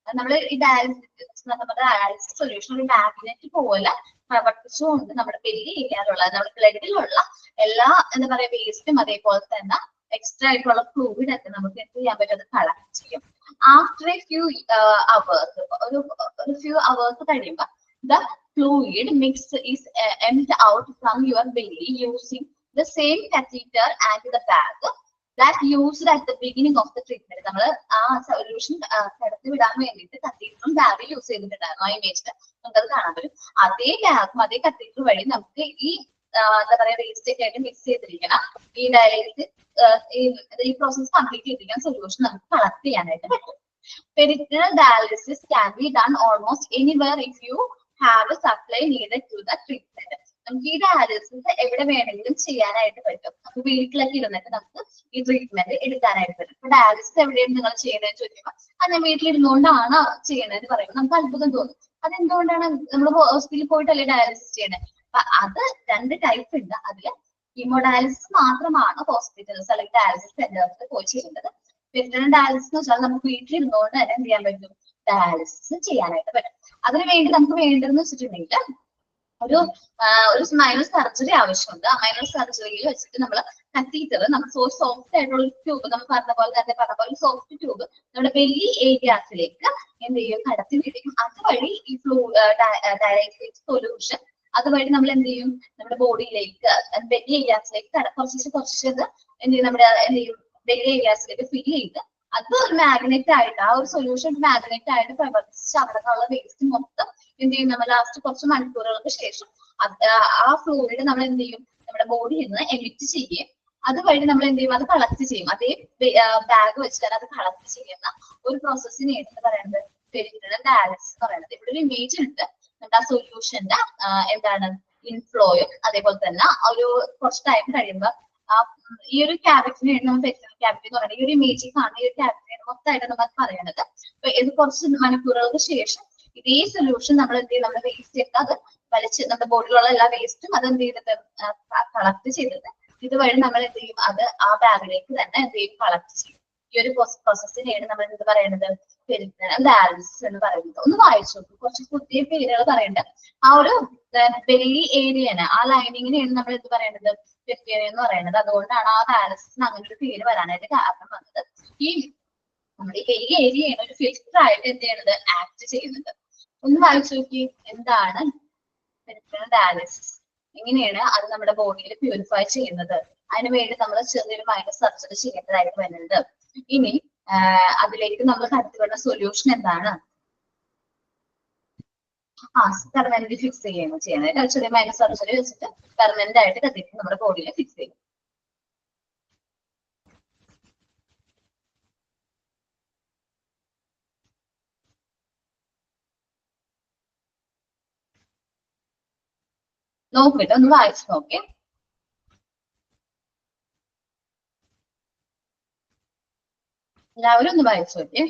നമ്മൾ ഈ ഡയാലിസിസ് സൊല്യൂഷൻ ഒരു മാഗ്നറ്റ് പോലെ പ്രവർത്തിച്ചുകൊണ്ട് നമ്മുടെ ബെല്ലി ഏരിയയിലുള്ള നമ്മുടെ ബ്ലഡിലുള്ള എല്ലാ എന്താ പറയാ വേസ്റ്റും അതേപോലെ തന്നെ എക്സ്ട്രാ ആയിട്ടുള്ള ഫ്ലൂയിഡ് ഒക്കെ നമുക്ക് എന്ത് ചെയ്യാൻ പറ്റും, അത് കളക്ട് ചെയ്യും. ആഫ്റ്റർ എ ഫ്യൂ അവേഴ്സ് ഒരു ഫ്യൂ അവേഴ്സ് കഴിയുമ്പോൾ the fluid mix is emptied out from your belly using the same catheter and the bag that used at the beginning of the treatment. നമ്മൾ ആ സൊല്യൂഷൻ കടത്തി വിടാൻ വേണ്ടിയിട്ട് കത്തീറ്ററും ബാഗും യൂസ് ചെയ്തിട്ടുണ്ടായിരുന്നു. ആ ഇമേജിൽ നമുക്കത് കാണാൻ പറ്റും. അതേ ബാഗും അതേ കത്തീറ്റർ വഴി നമുക്ക് ഈ എന്താ പറയാ വേസ്റ്റ് ഒക്കെ ആയിട്ട് മിക്സ് ചെയ്തിരിക്കണം ഈ ഡയാലിസിസ് ഈ പ്രോസസ് കംപ്ലീറ്റ് ചെയ്തിരിക്കുന്ന സൊല്യൂഷൻ നമുക്ക് കളക്ട് ചെയ്യാനായിട്ട് പറ്റും. Peritoneal dialysis can be done almost anywhere if you have a supply needed to the treatment. നമുക്ക് ഈ ഡയാലിസിസ് എവിടെ വേണമെങ്കിലും ചെയ്യാനായിട്ട് പറ്റും. നമുക്ക് വീട്ടിലൊക്കെ ഇരുന്നിട്ട് നമുക്ക് ഈ ട്രീറ്റ്മെന്റ് എടുക്കാനായിട്ട് പറ്റും. ഇപ്പൊ ഡയാലിസിസ് എവിടെയാണ് നിങ്ങൾ ചെയ്യുന്നതെന്ന് ചോദിക്കുമ്പോൾ അത് ഞാൻ വീട്ടിലിരുന്നുകൊണ്ടാണ് ചെയ്യണതെന്ന് പറയുമ്പോൾ നമുക്ക് അത്ഭുതം തോന്നും. അതെന്തുകൊണ്ടാണ് നമ്മൾ ഹോസ്പിറ്റലിൽ പോയിട്ടല്ലേ ഡയാലിസിസ് ചെയ്യണത്? അപ്പൊ അത് രണ്ട് ടൈപ്പ് ഉണ്ട്. അതില് ഹീമോഡയാലിസിസ് മാത്രമാണ് ഹോസ്പിറ്റൽസ് അല്ലെങ്കിൽ ഡയാലിസിസ് സെന്റേഴ്സിൽ പോയി ചെയ്യുന്നത്. പെരിറ്റോണിയൽ ഡയാലിസിസ് എന്ന് വെച്ചാൽ നമുക്ക് വീട്ടിലിരുന്നുകൊണ്ട് തന്നെ എന്ത് ചെയ്യാൻ പറ്റും, ഡയാലിസിസ് ചെയ്യാനായിട്ട് പറ്റും. അതിനു വേണ്ടി നമുക്ക് വേണ്ടതെന്ന് വെച്ചിട്ടുണ്ടെങ്കിൽ ഒരു മൈനർ സർജറി ആവശ്യമുണ്ട്. ആ മൈനർ സർജറിയിൽ വെച്ചിട്ട് നമ്മൾ കത്തീറ്റർ നമ്മൾ സോഫ്റ്റ് ആയിട്ടുള്ള ഒരു ട്യൂബ് നമ്മൾ പറഞ്ഞ പോലെ സോഫ്റ്റ് ട്യൂബ് നമ്മുടെ ബെല്ലി ഏരിയാസിലേക്ക് എന്ത് ചെയ്യും കടത്തി വിടും. അതുവഴി ഈ ഡയാലിസിസ് സൊല്യൂഷൻ അതുവഴി നമ്മൾ എന്ത് ചെയ്യും നമ്മുടെ ബോഡിയിലേക്ക് ബെല്ലി ഏരിയാസിലേക്ക് കുറച്ചത് എന്ത് ചെയ്യും നമ്മുടെ എന്ത് ചെയ്യും ബെല്ലി ഏരിയാസിലേക്ക് ഫിൽ ചെയ്ത് അത് ഒരു മാഗ്നറ്റ് ആയിട്ട് ആ ഒരു സൊല്യൂഷൻ മാഗ്നറ്റ് ആയിട്ട് പ്രവർത്തിച്ച് അവിടെയുള്ള വേസ്റ്റ് മൊത്തം എന്ത് ചെയ്യും നമ്മൾ ലാസ്റ്റ് കുറച്ച് മണിക്കൂറുകൾക്ക് ശേഷം ആ ഫ്ലൂയിഡ് നമ്മൾ എന്ത് ചെയ്യും നമ്മുടെ ബോഡിയിൽ നിന്ന് എമിറ്റ് ചെയ്യുകയും അതുവഴി നമ്മൾ എന്ത് ചെയ്യും അത് കളക്ട് ചെയ്യും. അതേ ബാഗ് വെച്ചിട്ട് അത് കളക്ട് ചെയ്യുന്ന ഒരു പ്രോസസ്സിനെയാണ് എന്ന് പറയുന്നത് പെരിറ്റോണിയൽ ഡയാലിസിസ് എന്ന് പറയുന്നത്. ഇവിടെ ഒരു ഇമേജ് ഉണ്ട്. നമ്മുടെ ആ സൊല്യൂഷന്റെ എന്താണ് ഇൻഫ്ലോയും അതേപോലെ തന്നെ ഒരു കുറച്ച് ടൈം കഴിയുമ്പോൾ ഈ ഒരു ക്യാബിറ്റിന് വേണ്ടി നമ്മൾ പെരിറ്റോണിയൽ ക്യാബിറ്റി എന്ന് പറയുന്നത് ഈ ഒരു ഇമേജിൽ കാണുന്ന ഈ ഒരു ക്യാബിറ്റിനെ മൊത്തമായിട്ട് നമ്മൾ പറയണത്. അപ്പൊ ഇത് കുറച്ച് മണിക്കൂറുകൾക്ക് ശേഷം ഇതേ സൊല്യൂഷൻ നമ്മൾ എന്ത് ചെയ്യും, നമ്മുടെ വേസ്റ്റ് ഒക്കെ അത് വലിച്ച് നമ്മുടെ ബോഡിയിലുള്ള എല്ലാ വേസ്റ്റും അത് എന്ത് ചെയ്തിട്ട് കളക്ട് ചെയ്തിട്ട് ഇതുവഴി നമ്മൾ എന്ത് ചെയ്യും, അത് ആ ബാഗിലേക്ക് തന്നെ എന്ത് ചെയ്യും, കളക്ട് ചെയ്യും. ഈ ഒരു പ്രോസസ്സിനെയാണ് നമ്മൾ എന്ത് പറയുന്നത്, പെരിറ്റോണിയൽ ഡയാലിസിസ് എന്ന് പറയുന്നത്. ഒന്ന് വായിച്ചു നോക്കൂ, കുറച്ച് പുതിയ പേരുകൾ പറയുന്നുണ്ട്. ആ ഒരു ബെല്ലി ഏരിയന്, ആ ലൈനിങ്ങിനെയാണ് നമ്മൾ എന്ത് പറയുന്നത്, പെരിറ്റോണിയം എന്ന് പറയുന്നത്. അതുകൊണ്ടാണ് ആ ഡയാലിസിസിന് അങ്ങനെ ഒരു പേര് വരാനായിട്ട് കാരണം വന്നത്. ഈ നമ്മുടെ ഈ ബെല്ലി ഏരിയയാണ് ഒരു ഫിൽറ്റർ ആയിട്ട് എന്ത് ചെയ്യുന്നത്, ആക്ട് ചെയ്യുന്നത്. ഒന്ന് വായിച്ചു നോക്കി, എന്താണ് പെരിറ്റോണിയൽ ഡയാലിസിസ്, എങ്ങനെയാണ് അത് നമ്മുടെ ബോഡിയിൽ പ്യൂരിഫൈ ചെയ്യുന്നത്. അതിന് വേണ്ടി നമ്മൾ ചെറിയൊരു മൈനർ സർജറി ചെയ്യേണ്ടതായിട്ട് വരുന്നത്. ഇനി അതിലേക്ക് നമ്മൾ കടത്തിവിടുന്ന സൊല്യൂഷൻ എന്താണ്, പെർമനന്റ് ഫിക്സ് ചെയ്യുന്നത്. ചെറിയ മൈനർ സർജറി വെച്ചിട്ട് പെർമനന്റ് ആയിട്ട് കത്തിട്ട് നമ്മുടെ ബോഡിയിൽ ഫിക്സ് ചെയ്യും. നോക്കിട്ട് ഒന്ന് വായിച്ചു നോക്കേ. എല്ലാവരും ഒന്ന് വായിച്ചു നോക്കേ.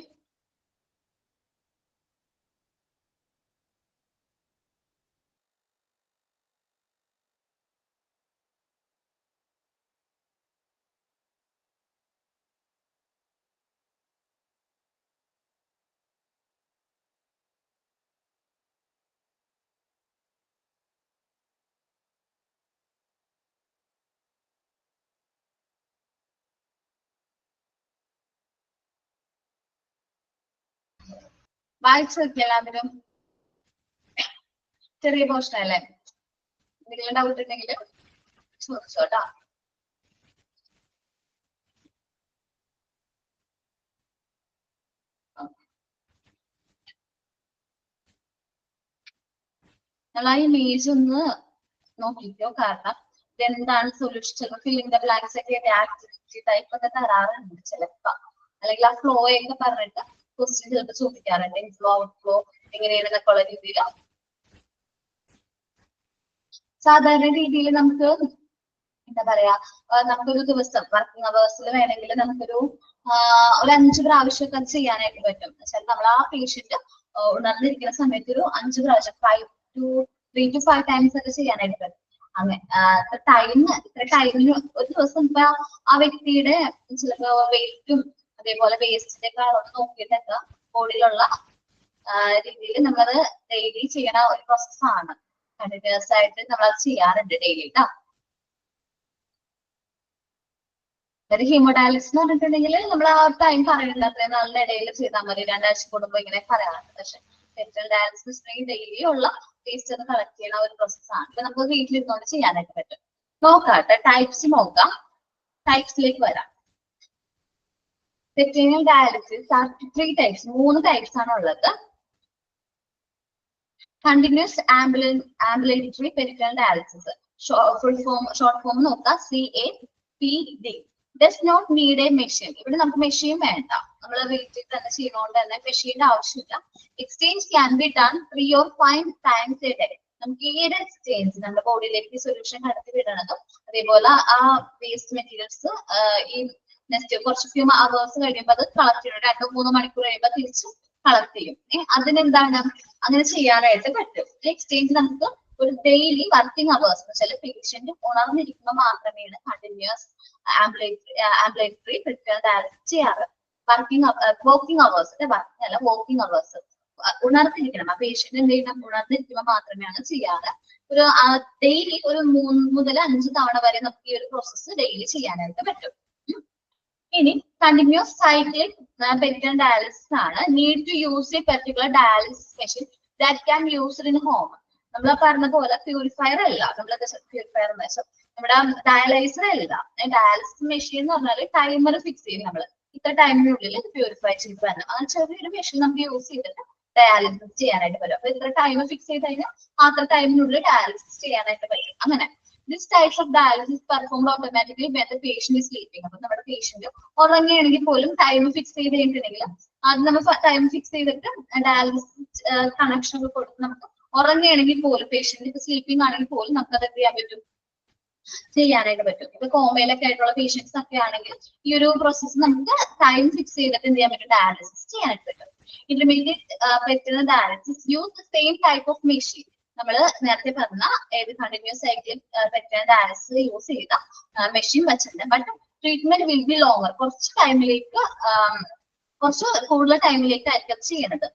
വായിച്ചു നോക്കി എല്ലാവരും. ചെറിയ പോർഷൻ അല്ലേ, എന്തെങ്കിലും ഡൗട്ട് ഉണ്ടെങ്കിൽ ചോദിച്ചോട്ടാ. നമ്മൾ ആ ഇമേജ് ഒന്ന് നോക്കിക്കോ, കാരണം ഇതെന്താണ് സൊല്യൂഷൻ. ചിലപ്പോൾ ഫില്ലിംഗ് ദ ബ്ലാങ്ക്സ് ഒക്കെ ആക്ടിവിറ്റി ടൈപ്പ് ഒക്കെ തരാറുണ്ട് ചിലപ്പോ, അല്ലെങ്കിൽ ആ ഫ്ലോ ഒക്കെ പറഞ്ഞിട്ട് ക്വസ്റ്റ്യൻ ചിലപ്പോൾ ചോദിക്കാറുണ്ട്, ഇൻഫ്ലോ ഔട്ട് ഫ്ലോ എങ്ങനെയാണെന്നൊക്കെ ഉള്ള രീതിയിൽ. സാധാരണ രീതിയിൽ നമുക്ക് എന്താ പറയാ, നമുക്കൊരു ദിവസം വർക്കിംഗ് അവേഴ്സിൽ വേണമെങ്കിൽ നമുക്കൊരു 5 പ്രാവശ്യമൊക്കെ ചെയ്യാനായിട്ട് പറ്റും. എന്നുവെച്ചാൽ നമ്മൾ ആ പേഷ്യന്റ് ഉണർന്നിരിക്കുന്ന സമയത്ത് ഒരു 5 പ്രാവശ്യം 3 to 5 ടൈംസ് ഒക്കെ ചെയ്യാനായിട്ട് പറ്റും. അങ്ങനെ ഇത്ര ടൈമിന് ഒരു ദിവസം ഇപ്പൊ ആ വ്യക്തിയുടെ ചിലപ്പോ വെയിറ്റും അതേപോലെ വേസ്റ്റിന്റെ ഒക്കെ അളവ് നോക്കിയിട്ടൊക്കെ ബോഡിയിലുള്ള രീതിയിൽ നമ്മളത് ഡെയിലി ചെയ്യണ ഒരു പ്രോസസ്സാണ്. കണ്ടിന്യൂസ് ആയിട്ട് നമ്മളത് ചെയ്യാറുണ്ട് ഡെയിലി കേട്ടോ. ഒരു ഹീമോഡയാലിസിസ് എന്ന് പറഞ്ഞിട്ടുണ്ടെങ്കിൽ നമ്മൾ ആ ടൈം പറയുന്നത് അത്രയും നാളിന്റെ ഇടയിൽ ചെയ്താൽ മതി, 2 ആഴ്ച കൂടുമ്പോൾ ഇങ്ങനെ പറയാറുണ്ട്. പക്ഷെ പെരിറ്റോണിയൽ ഡയാലിസിസ് ഡെയിലി ഉള്ള വേസ്റ്റ് ഒന്ന് കളക്ട് ചെയ്യുന്ന ഒരു പ്രോസസ്സാണ്. ഇപ്പൊ നമുക്ക് വീട്ടിലിരുന്നോണ്ട് ചെയ്യാനായിട്ട് പറ്റും. നോക്കാട്ടെ, ടൈപ്സ് നോക്കാം. ടൈപ്സിലേക്ക് വരാം. പെരിറ്റോണിയൽ ഡയാലിസിസ് 3 ടൈപ്സ്, 3 ടൈപ്സ് ആണ് ഉള്ളത്. Continuous ambulatory peritoneal dialysis, short form നോക്കാം, CAPD. Does not need a machine. ഇവിടെ നമുക്ക് മെഷീൻ വേണ്ട, നമ്മൾ വീട്ടിൽ തന്നെ ചെയ്യുന്നതുകൊണ്ട് തന്നെ മെഷീന്റെ ആവശ്യമില്ല. Exchange can be done 3 or 5 times A day. നമുക്ക് ഈ ഒരു എക്സ്ചേഞ്ച് നമ്മുടെ ബോഡിയിലേക്ക് സൊല്യൂഷൻ കടത്തി വിടണതും അതേപോലെ ആ വേസ്റ്റ് മെറ്റീരിയൽസ് ഈ നെക്സ്റ്റ് കുറച്ച് ഫ്യൂ അവേഴ്സ് കഴിയുമ്പോൾ അത് കളക്ട് ചെയ്യും. 2-3 മണിക്കൂർ കഴിയുമ്പോൾ തിരിച്ച് കളക്ട് ചെയ്യും. അതിനെന്താണ്, അങ്ങനെ ചെയ്യാനായിട്ട് പറ്റും. എക്സ്ചേഞ്ച് നമുക്ക് ഒരു ഡെയിലി വർക്കിംഗ് അവേഴ്സ് എന്ന് വെച്ചാൽ പേഷ്യന്റ് ഉണർന്നിരിക്കുമ്പോൾ മാത്രമേ കണ്ടിന്യൂസ് ആംബുലേറ്ററി പെരിറ്റോണിയൽ ഡയാലിസിസ് ചെയ്യാറ്. വർക്കിംഗ് അവേഴ്സ്, വർക്കിംഗ് അല്ല വർക്കിംഗ് അവേഴ്സ്, ഉണർന്നിരിക്കണം. ആ പേഷ്യന്റ് എന്ത് ചെയ്യണം, ഉണർന്നിരിക്കുമ്പോൾ മാത്രമേ ചെയ്യാറ്. ഒരു ഡെയിലി ഒരു 3 മുതൽ 5 തവണ വരെ നമുക്ക് ഈ ഒരു പ്രോസസ്സ് ഡെയിലി ചെയ്യാനായിട്ട് പറ്റും. ഇനി കണ്ടിന്യൂസ് സൈക്ലിക് പെരിറ്റോണിയൽ ഡയാലിസിസ് ആണ്. Need to use a particular dialysis machine that can used in home. നമ്മൾ പറഞ്ഞ പോലെ പ്യൂരിഫയർ അല്ല, നമ്മളത് പ്യൂരിഫയർ എന്ന് വെച്ചാൽ നമ്മുടെ ഡയാലൈസർ അല്ല. ഡയാലിസിസ് മെഷീൻ എന്ന് പറഞ്ഞാൽ ടൈമർ ഫിക്സ് ചെയ്യും. നമ്മൾ ഇത്ര ടൈമിനുള്ളിൽ പ്യൂരിഫൈ ചെയ്ത് വരണം. അങ്ങനെ ചെറിയൊരു മെഷീൻ നമുക്ക് യൂസ് ചെയ്തിട്ട് ഡയാലിസിസ് ചെയ്യാനായിട്ട് പറ്റും. അപ്പൊ ഇത്ര ടൈം ഫിക്സ് ചെയ്ത് കഴിഞ്ഞാൽ അത്ര ടൈമിനുള്ളിൽ ഡയാലിസിസ് ചെയ്യാനായിട്ട് പറ്റും. അങ്ങനെ this types of dialysis performed automatically when the patient is sleeping. അപ്പൊ നമ്മുടെ പേഷ്യന്റ് ഉറങ്ങുകയാണെങ്കിൽ പോലും ടൈം ഫിക്സ് ചെയ്ത് കഴിഞ്ഞിട്ടുണ്ടെങ്കിൽ അത് നമ്മൾ ടൈം ഫിക്സ് ചെയ്തിട്ട് ഡയാലിസിസ് കണക്ഷൻ ഒക്കെ കൊടുത്ത് നമുക്ക് ഉറങ്ങുകയാണെങ്കിൽ പോലും പേഷ്യന്റ് ഇപ്പൊ സ്ലീപ്പിംഗ് ആണെങ്കിൽ പോലും നമുക്ക് അത് എന്ത് ചെയ്യാൻ പറ്റും, ചെയ്യാനായിട്ട് പറ്റും. ഇപ്പൊ കോമയിലൊക്കെ ആയിട്ടുള്ള പേഷ്യൻസ് ഒക്കെ ആണെങ്കിൽ ഈ ഒരു പ്രോസസ്സ് നമുക്ക് ടൈം ഫിക്സ് ചെയ്തിട്ട് എന്ത് ചെയ്യാൻ പറ്റും, ഡയാലിസിസ് ചെയ്യാനായിട്ട് പറ്റും. Intermediate peritoneal dialysis use the same type of machine. നമ്മൾ നേരത്തെ പറഞ്ഞ ഏത് continuous cycle peritoneal dialysis use ചെയ്ത മെഷീൻ വെച്ചിട്ടുണ്ട്. But treatment will be longer. കുറച്ച് കൂടുതൽ ടൈമിലേക്ക് ആയിരിക്കും ചെയ്യുന്നത്.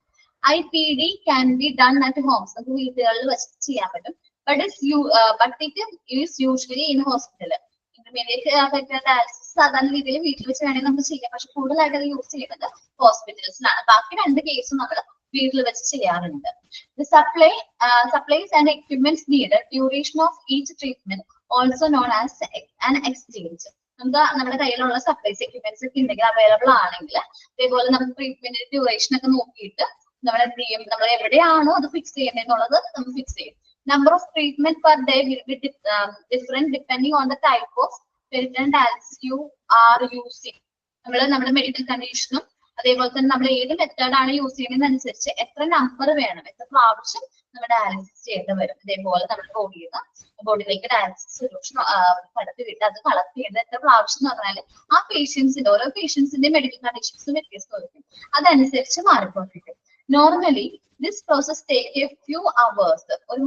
IPD can be done at homes. നമുക്ക് വീടുകളിൽ വെച്ച് ചെയ്യാൻ പറ്റും. But it is usually in hospital. Intermediate peritoneal dialysis സാധാരണ രീതിയിൽ വീട്ടിൽ വെച്ച് വേണമെങ്കിൽ നമുക്ക് ചെയ്യാം. പക്ഷെ കൂടുതലായിട്ട് അത് യൂസ് ചെയ്യുന്നത് ഹോസ്പിറ്റൽസിലാണ്. ബാക്കി രണ്ട് കേസും നമ്മൾ വീട്ടിൽ വെച്ച് ചെയ്യാറുണ്ട്. Supplies and equipments need duration of each treatment also known as an exchange. നമുക്ക് നമ്മുടെ കയ്യിലുള്ള സപ്ലൈസ് എക്യുപ്മെന്റ്സ് ഒക്കെ ഉണ്ടെങ്കിൽ അവൈലബിൾ ആണെങ്കിൽ അതേപോലെ നമുക്ക് ട്രീറ്റ്മെന്റിന്റെ ഡ്യൂറേഷൻ ഒക്കെ നോക്കിയിട്ട് നമ്മൾ എന്ത് ചെയ്യും, നമ്മൾ എവിടെയാണോ അത് ഫിക്സ് ചെയ്യുന്നത് നമ്മൾ ഫിക്സ് ചെയ്യും. Number of treatment per day will be different depending on the type of peritoneal dialysis you are using. നമ്മൾ നമ്മുടെ മെഡിക്കൽ കണ്ടീഷനും അതേപോലെ തന്നെ നമ്മൾ ഏത് മെത്തേഡ് ആണ് യൂസ് ചെയ്യുന്നതിനനുസരിച്ച് എത്ര നമ്പർ വേണം, എത്ര പ്രാവശ്യം നമ്മൾ ഡയാലിസിസ് ചെയ്യേണ്ടി വരും. ഇതേപോലെ നമ്മുടെ ബോഡിയിലേക്ക് ഡയാലിസിസ് സൊല്യൂഷൻ കടത്തി വിട്ട് അത് കളക്ട് ചെയ്യുന്നത് എത്ര പ്രാവശ്യം എന്ന് പറഞ്ഞാൽ ആ പേഷ്യൻസിന്റെ ഓരോ പേഷ്യൻസിന്റെ മെഡിക്കൽ കണ്ടീഷൻസ് വ്യത്യസ്തമായിരിക്കും. അതനുസരിച്ച് മാറിക്കൊണ്ടിരിക്കും. Normally this process take a few hours. ഒരു